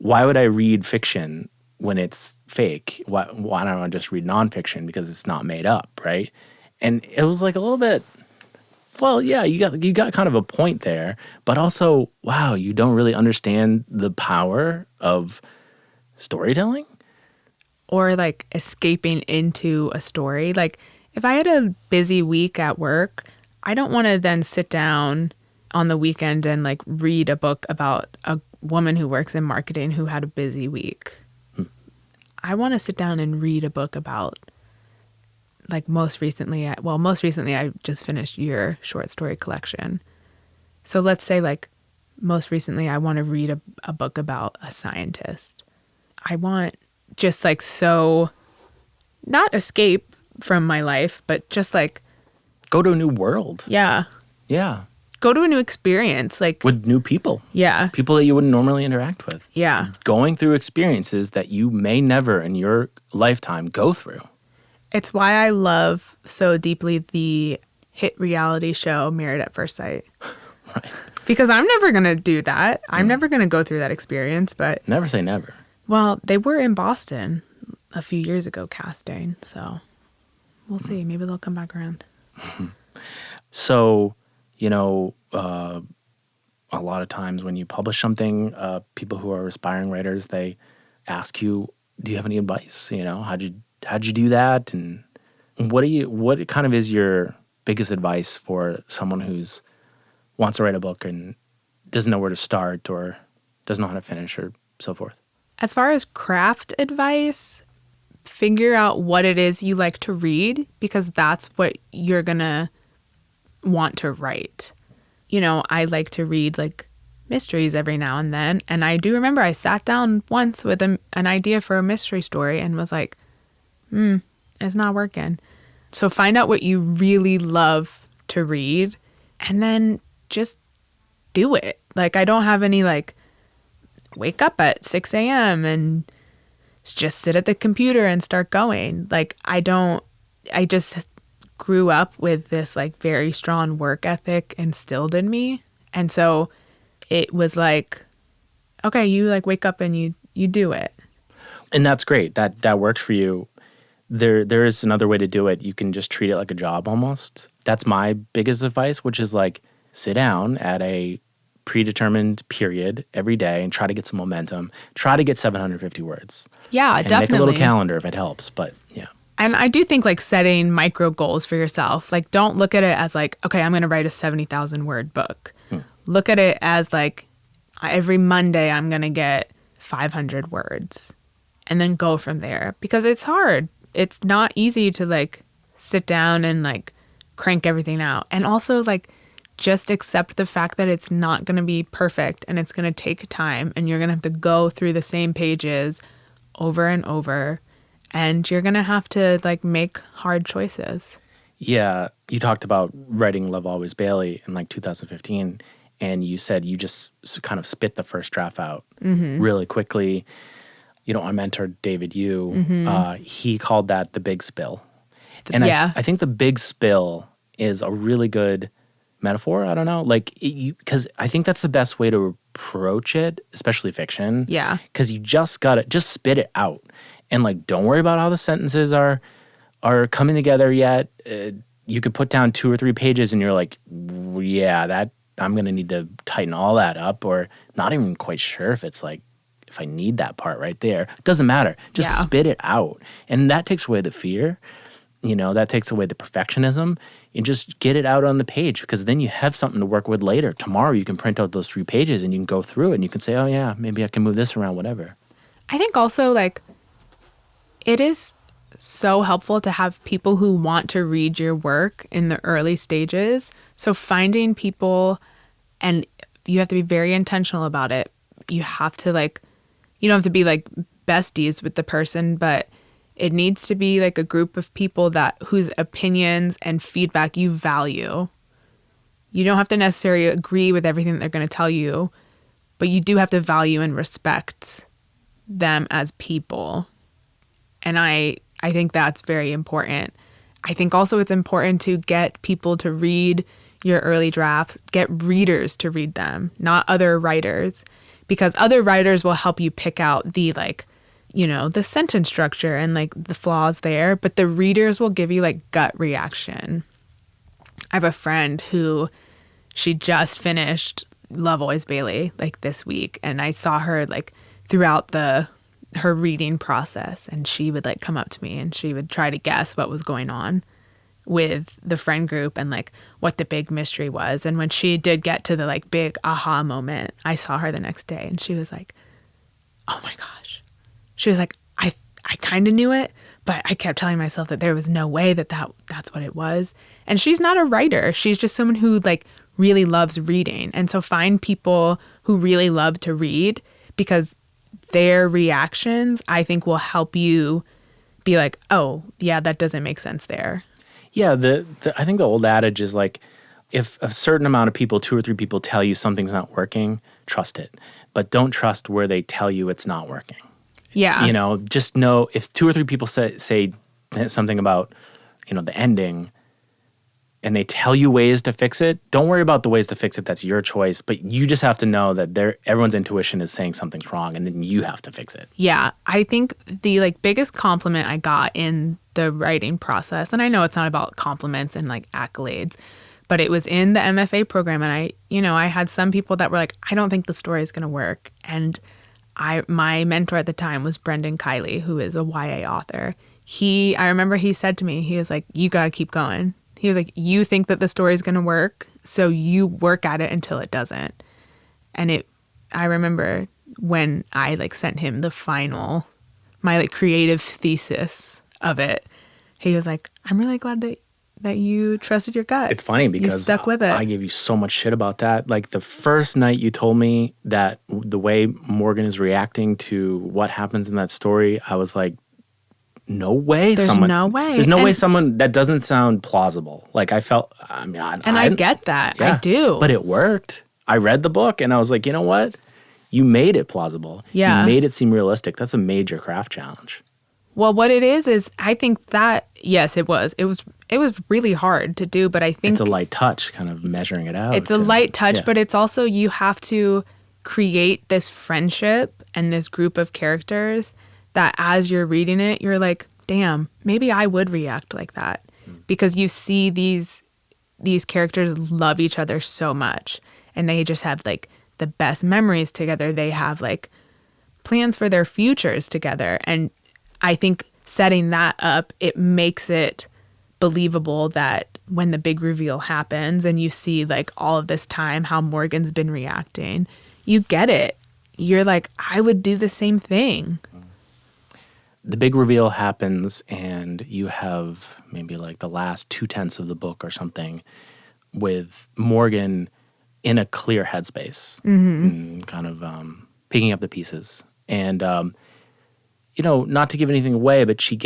why would I read fiction when it's fake? Why don't I just read nonfiction because it's not made up, right? And it was like a little bit, well, yeah, you got kind of a point there, but also, wow, you don't really understand the power of storytelling? Or like escaping into a story. Like if I had a busy week at work, I don't want to then sit down on the weekend and like read a book about a woman who works in marketing who had a busy week. I want to sit down and read a book about, like most recently I just finished your short story collection. So let's say like most recently I want to read a book about a scientist. I want just like so, not escape from my life, but just like go to a new world. Yeah. Yeah. go to a new experience. Like with new people. Yeah. People that you wouldn't normally interact with. Yeah. Going through experiences that you may never in your lifetime go through. It's why I love so deeply the hit reality show Married at First Sight. Right. Because I'm never going to do that. I'm never going to go through that experience, but... Never say never. Well, they were in Boston a few years ago casting, so we'll see. Maybe they'll come back around. So, a lot of times when you publish something, people who are aspiring writers, they ask you, do you have any advice? How'd you do that? And what kind of is your biggest advice for someone who's wants to write a book and doesn't know where to start or doesn't know how to finish or so forth? As far as craft advice, figure out what it is you like to read, because that's what you're going to want to write. I like to read like mysteries every now and then. And I do remember I sat down once with an idea for a mystery story and was like, it's not working. So find out what you really love to read and then just do it. Like, I don't have any like wake up at 6 a.m. and just sit at the computer and start going. Like, I just grew up with this like very strong work ethic instilled in me. And so it was like, okay, you like wake up and you do it. And that's great. That works for you. There is another way to do it. You can just treat it like a job almost. That's my biggest advice, which is like sit down at a predetermined period every day and try to get some momentum. Try to get 750 words. Yeah, and definitely. Make a little calendar if it helps, but yeah. And I do think like setting micro goals for yourself. Like, don't look at it as like, okay, I'm going to write a 70,000 word book. Look at it as like every Monday I'm going to get 500 words and then go from there, because it's hard. It's not easy to like sit down and like crank everything out. And also like just accept the fact that it's not going to be perfect and it's going to take time and you're going to have to go through the same pages over and over and you're going to have to like make hard choices. Yeah. You talked about writing Love Always Bailey in like 2015 and you said you just kind of spit the first draft out really quickly. Our mentor, David Yu, he called that the big spill. And I think the big spill is a really good metaphor. I don't know. Like, because I think that's the best way to approach it, especially fiction. Yeah. Because you just got to just spit it out. And like, don't worry about how the sentences are coming together yet. You could put down 2 or 3 pages and you're like, yeah, that I'm going to need to tighten all that up, or not even quite sure if it's like, if I need that part right there. It doesn't matter. Just spit it out. And that takes away the fear. That takes away the perfectionism. And just get it out on the page, because then you have something to work with later. Tomorrow you can print out those 3 pages and you can go through it and you can say, oh yeah, maybe I can move this around, whatever. I think also like it is so helpful to have people who want to read your work in the early stages. So finding people, and you have to be very intentional about it. You have to like, you don't have to be like besties with the person, but it needs to be like a group of people whose opinions and feedback you value. You don't have to necessarily agree with everything that they're going to tell you, but you do have to value and respect them as people. And I think that's very important. I think also it's important to get people to read your early drafts, get readers to read them, not other writers, because other writers will help you pick out the like, the sentence structure and like the flaws there, but the readers will give you like gut reaction. I have a friend who she just finished Love Always Bailey like this week, and I saw her like throughout her reading process, and she would like come up to me and she would try to guess what was going on with the friend group and like what the big mystery was. And when she did get to the like big aha moment, I saw her the next day and she was like, oh my gosh. She was like, I kind of knew it, but I kept telling myself that there was no way that's what it was. And she's not a writer. She's just someone who like really loves reading. And so find people who really love to read, because their reactions, I think, will help you be like, oh, yeah, that doesn't make sense there. Yeah, I think the old adage is like, if a certain amount of people, 2 or 3 people, tell you something's not working, trust it. But don't trust where they tell you it's not working. Yeah. You know, just know if 2 or 3 people say something about, you know, the ending, and they tell you ways to fix it, don't worry about the ways to fix it. That's your choice. But you just have to know that everyone's intuition is saying something's wrong, and then you have to fix it. Yeah. I think the like biggest compliment I got in the writing process, and I know it's not about compliments and like accolades, but it was in the MFA program, and I had some people that were like, I don't think the story is going to work. And my mentor at the time was Brendan Kiely, who is a YA author. I remember he said to me, he was like, you got to keep going. He was like, you think that the story is going to work, so you work at it until it doesn't. And I remember when I like sent him my like creative thesis of it, he was like, I'm really glad that you trusted your gut. It's funny because you stuck with it. I gave you so much shit about that. Like the first night you told me that the way Morgan is reacting to what happens in that story, I was like, no way. There's no way. There's no way someone that doesn't sound plausible. Like I felt, I get that. Yeah, I do. But it worked. I read the book and I was like, you know what? You made it plausible. Yeah. You made it seem realistic. That's a major craft challenge. Well, what it is I think that, yes, it was. It was really hard to do, but I think it's a light touch, kind of measuring it out. It's a light touch, but it's also you have to create this friendship and this group of characters that as you're reading it, you're like, damn, maybe I would react like that. Because you see these characters love each other so much, and they just have like the best memories together. They have like plans for their futures together. And I think setting that up, it makes it believable that when the big reveal happens and you see like all of this time how Morgan's been reacting, you get it. You're like, I would do the same thing. The big reveal happens and you have maybe like the last 2/10 of the book or something with Morgan in a clear headspace, and kind of picking up the pieces. And, not to give anything away, but she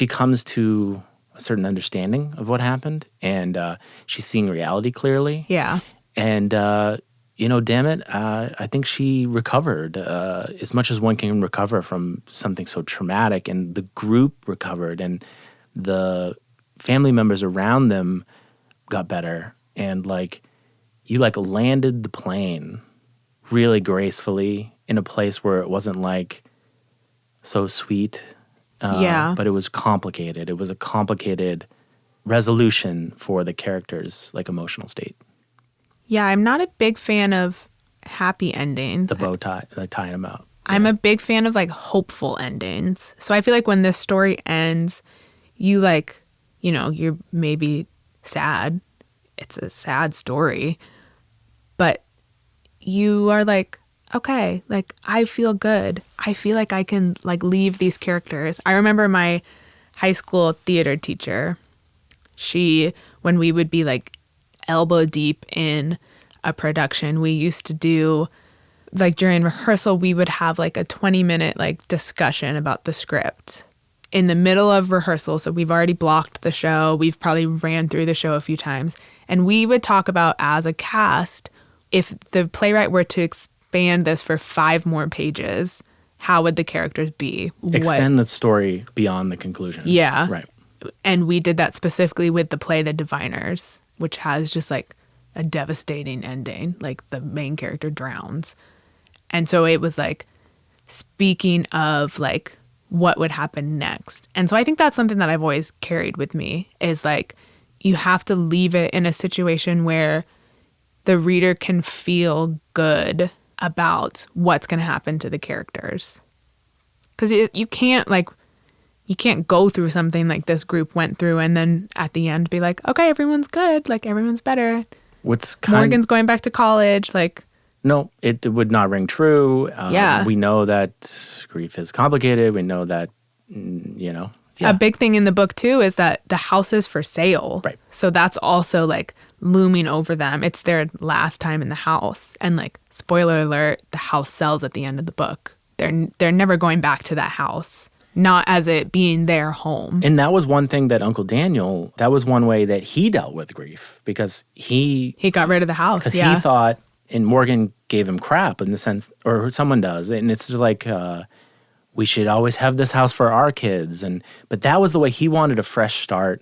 comes to a certain understanding of what happened, and she's seeing reality clearly. Yeah. And, damn it, I think she recovered as much as one can recover from something so traumatic, and the group recovered, and the family members around them got better, and you landed the plane really gracefully in a place where it wasn't so sweet. But it was complicated. It was a complicated resolution for the characters' emotional state. Yeah, I'm not a big fan of happy endings. The bow tie, tying them out. Yeah. I'm a big fan of hopeful endings. So I feel like when this story ends, you're maybe sad. It's a sad story. But you are okay, I feel good. I feel like I can leave these characters. I remember my high school theater teacher. When we would be elbow deep in a production, we used to do during rehearsal, we would have a 20-minute discussion about the script in the middle of rehearsal. So we've already blocked the show. We've probably ran through the show a few times. And we would talk about, as a cast, if the playwright were to expand this for 5 more pages, how would the characters be? Extend the story beyond the conclusion. Yeah. Right. And we did that specifically with the play The Diviners, which has just a devastating ending. The main character drowns. And so it was speaking of what would happen next. And so I think that's something that I've always carried with me is you have to leave it in a situation where the reader can feel good about what's going to happen to the characters. Because you can't go through something like this group went through and then at the end be okay, everyone's good, everyone's better. Morgan's going back to college, No, it would not ring true. Yeah. We know that grief is complicated. We know that, Yeah. A big thing in the book, too, is that the house is for sale. Right. So that's also, looming over them. It's their last time in the house. And, spoiler alert, the house sells at the end of the book. They're never going back to that house. not as it being their home. And that was one thing that Uncle Daniel, that was one way that he dealt with grief, because he got rid of the house. Because Yeah. he thought, and Morgan gave him crap in the sense, or someone does, and it's just like, we should always have this house for our kids. But that was the way he wanted a fresh start,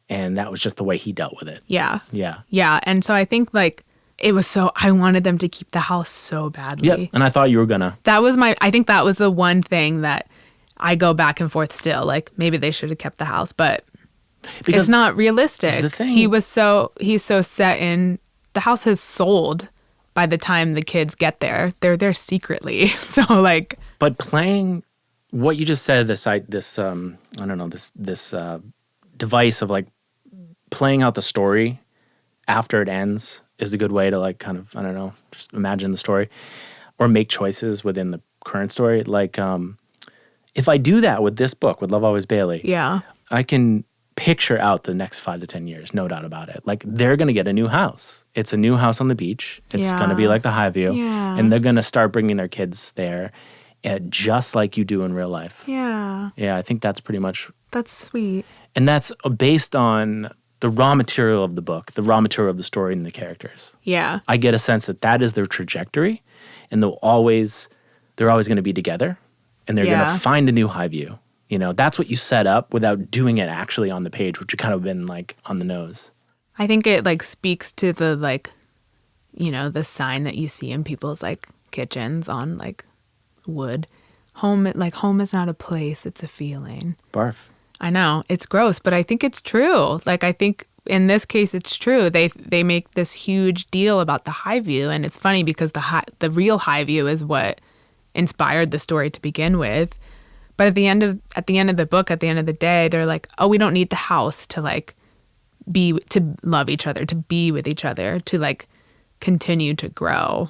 and that was just the way he dealt with it. Yeah. Yeah. Yeah. And so I think like it was I wanted them to keep the house so badly. Yep. And I thought you were gonna. I think that was the one thing that I go back and forth still. Like maybe they should have kept the house, but Because it's not realistic. the thing- He's so set in, the house has sold by the time the kids get there. They're there secretly. So like, But playing what you just said, this device of like playing out the story after it ends is a good way to like kind of, I don't know, just imagine the story or make choices within the current story. Like, if I do that with this book, with Love Always Bailey, yeah. I can picture out the next 5 to 10 years, no doubt about it. Like, they're going to get a new house. It's a new house on the beach. It's going to be like the Highview. Yeah. And they're going to start bringing their kids there, just like you do in real life. Yeah. Yeah, I think that's pretty much. That's sweet. And that's based on the raw material of the book, the raw material of the story and the characters. Yeah. I get a sense that that is their trajectory, and they're always going to be together, and they're going to find a new Highview. You know, that's what you set up without doing it actually on the page, which would kind of been like on the nose. I think it like speaks to the like, you know, the sign that you see in people's like kitchens on like wood. Home is not a place, it's a feeling. Barf. I know, it's gross, but I think it's true. Like I think in this case it's true. They make this huge deal about the Highview, and it's funny because the real Highview is what inspired the story to begin with. But at the end of the book, at the end of the day, they're like, oh, we don't need the house to like to love each other, to be with each other, to like continue to grow.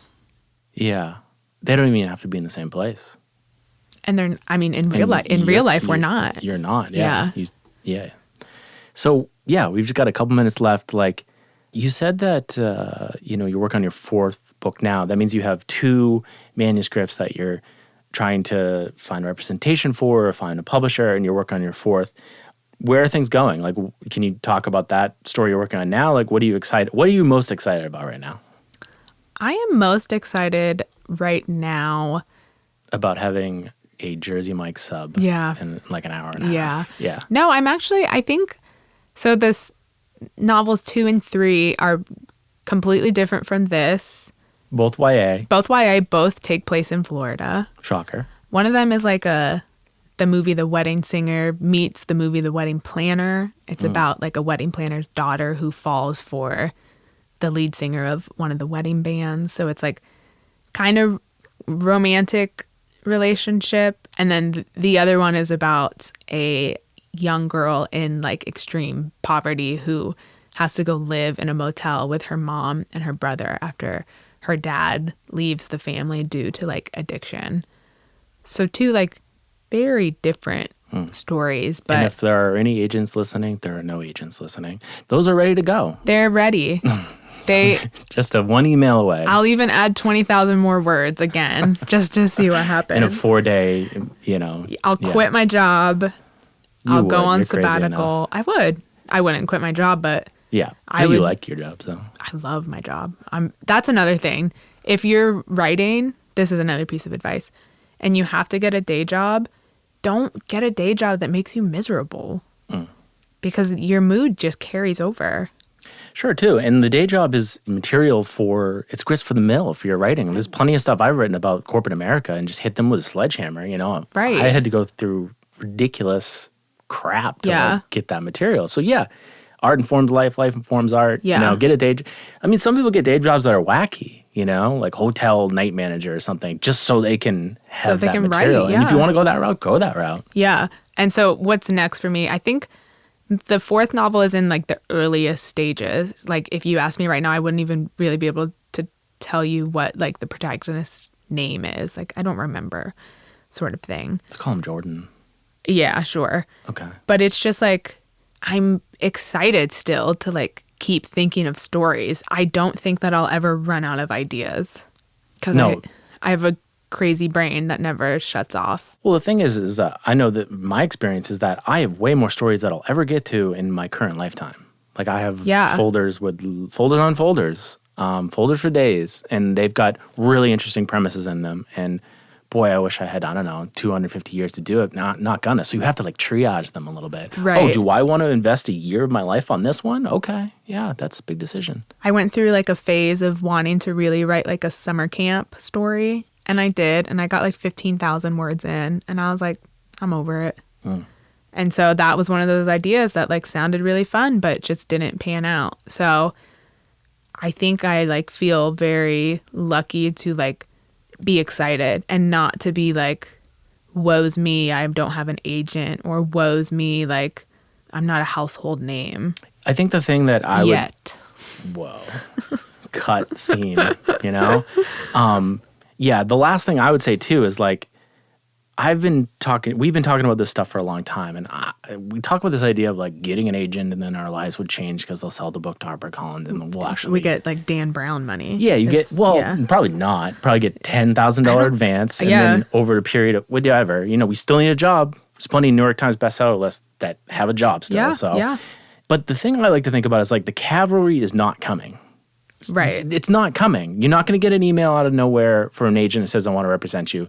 Yeah. They don't even have to be in the same place. And in real life, we're not. You're not. Yeah. Yeah. So, yeah, we've just got a couple minutes left. Like, you said that, you work on your 4th book now. That means you have 2 manuscripts that you're trying to find representation for or find a publisher, and you're working on your 4th. Where are things going? Like, can you talk about that story you're working on now? Like, what are you most excited about right now? I am most excited right now about having a Jersey Mike sub in like an hour and a half. Yeah. No, I think, so this novels 2 and 3 are completely different from this. Both YA. Both take place in Florida. Shocker. One of them is like the movie The Wedding Singer meets the movie The Wedding Planner. It's about like a wedding planner's daughter who falls for the lead singer of one of the wedding bands. So it's like kind of romantic relationship. And then the other one is about a young girl in like extreme poverty who has to go live in a motel with her mom and her brother after her dad leaves the family due to like addiction. So 2 like very different stories. But and if there are any agents listening, there are no agents listening. Those are ready to go. They're ready. They just a 1 email away. I'll even add 20,000 more words again just to see what happens. In a 4-day, I'll quit my job. I'll go on You're sabbatical. I would. I wouldn't quit my job, but yeah, you like your job, so. I love my job. That's another thing. If you're writing, this is another piece of advice, and you have to get a day job, don't get a day job that makes you miserable because your mood just carries over. Sure, too. And the day job is material it's grist for the mill for your writing. There's plenty of stuff I've written about corporate America and just hit them with a sledgehammer, Right. I had to go through ridiculous crap to get that material. So, yeah. Art informs life informs art. Yeah. Get a day. Some people get day jobs that are wacky, like hotel night manager or something, just so they can have that material. Write, And if you want to go that route, go that route. Yeah. And so what's next for me? I think the 4th novel is in like the earliest stages. Like if you ask me right now, I wouldn't even really be able to tell you what like the protagonist's name is. Like I don't remember, sort of thing. Let's call him Jordan. Yeah, sure. Okay. But it's just like I'm excited still to like keep thinking of stories. I don't think that I'll ever run out of ideas because I have a crazy brain that never shuts off. Well, the thing is I know that my experience is that I have way more stories that I'll ever get to in my current lifetime. Like I have folders with folders on folders, folders for days, and they've got really interesting premises in them. And boy, I wish I had, 250 years to do it. Not gonna. So you have to like triage them a little bit. Right. Oh, do I want to invest a year of my life on this one? Okay. Yeah, that's a big decision. I went through like a phase of wanting to really write like a summer camp story. And I did. And I got like 15,000 words in. And I was like, I'm over it. And so that was one of those ideas that like sounded really fun, but just didn't pan out. So I think I like feel very lucky to like be excited and not to be like, woe's me, I don't have an agent, or woe's me, like I'm not a household name. I think the thing that I Yet. Whoa, cut scene, you know? Yeah, the last thing I would say too is like, we've been talking about this stuff for a long time, and we talk about this idea of like getting an agent and then our lives would change because they'll sell the book to HarperCollins and we'll actually... We get like Dan Brown money. Yeah, you get, probably not. Probably get $10,000 advance and then over a period of whatever, we still need a job. There's plenty of New York Times bestseller lists that have a job still. But the thing I like to think about is like the cavalry is not coming. Right. It's not coming. You're not going to get an email out of nowhere for an agent that says, I want to represent you.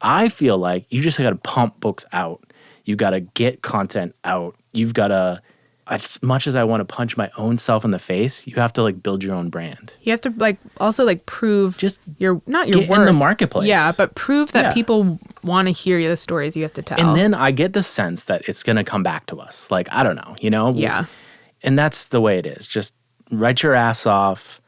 I feel like you just got to pump books out. You got to get content out. You've got to, as much as I want to punch my own self in the face, you have to like build your own brand. You have to like also like prove just not your get worth in the marketplace. Yeah, but prove that people want to hear the stories you have to tell. And then I get the sense that it's going to come back to us. Like, I don't know, Yeah. And that's the way it is. Just write your ass off,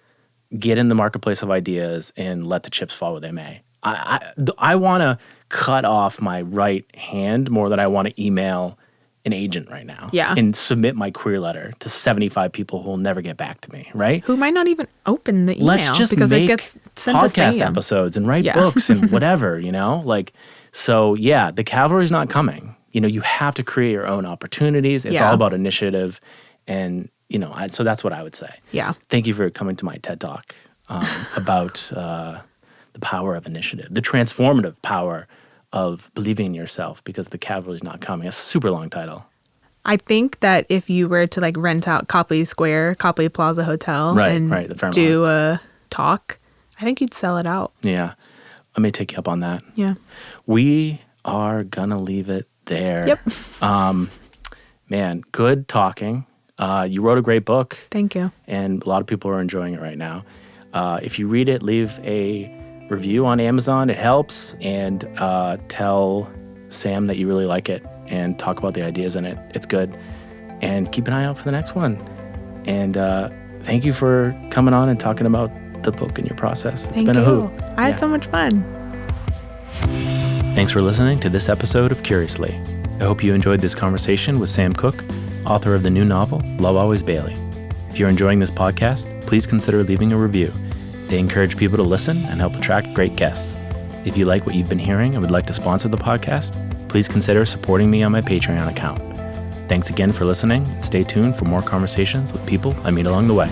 get in the marketplace of ideas, and let the chips fall where they may. I want to cut off my right hand more than I want to email an agent right now. Yeah. And submit my query letter to 75 people who will never get back to me, right? Who might not even open the email. Let's just because make it gets sent podcast to spam. episodes and write books and whatever, Like, so yeah, the cavalry's not coming. You have to create your own opportunities. It's all about initiative. And, so that's what I would say. Yeah. Thank you for coming to my TED Talk about the power of initiative, the transformative power of believing in yourself, because the cavalry's not coming. It's a super long title. I think that if you were to like rent out Copley Plaza Hotel and do a talk, I think you'd sell it out. Yeah. I may take you up on that. Yeah. We are going to leave it there. Yep. Man, good talking. You wrote a great book. Thank you. And a lot of people are enjoying it right now. If you read it, leave a review on Amazon. It helps. And tell Sam that you really like it and talk about the ideas in it. It's good. And keep an eye out for the next one. And thank you for coming on and talking about the book and your process. It's been a hoot. I had so much fun. Thanks for listening to this episode of Curiously. I hope you enjoyed this conversation with Sam Cooke, author of the new novel, Love Always Bailey. If you're enjoying this podcast, please consider leaving a review. They encourage people to listen and help attract great guests. If you like what you've been hearing and would like to sponsor the podcast, please consider supporting me on my Patreon account. Thanks again for listening, and stay tuned for more conversations with people I meet along the way.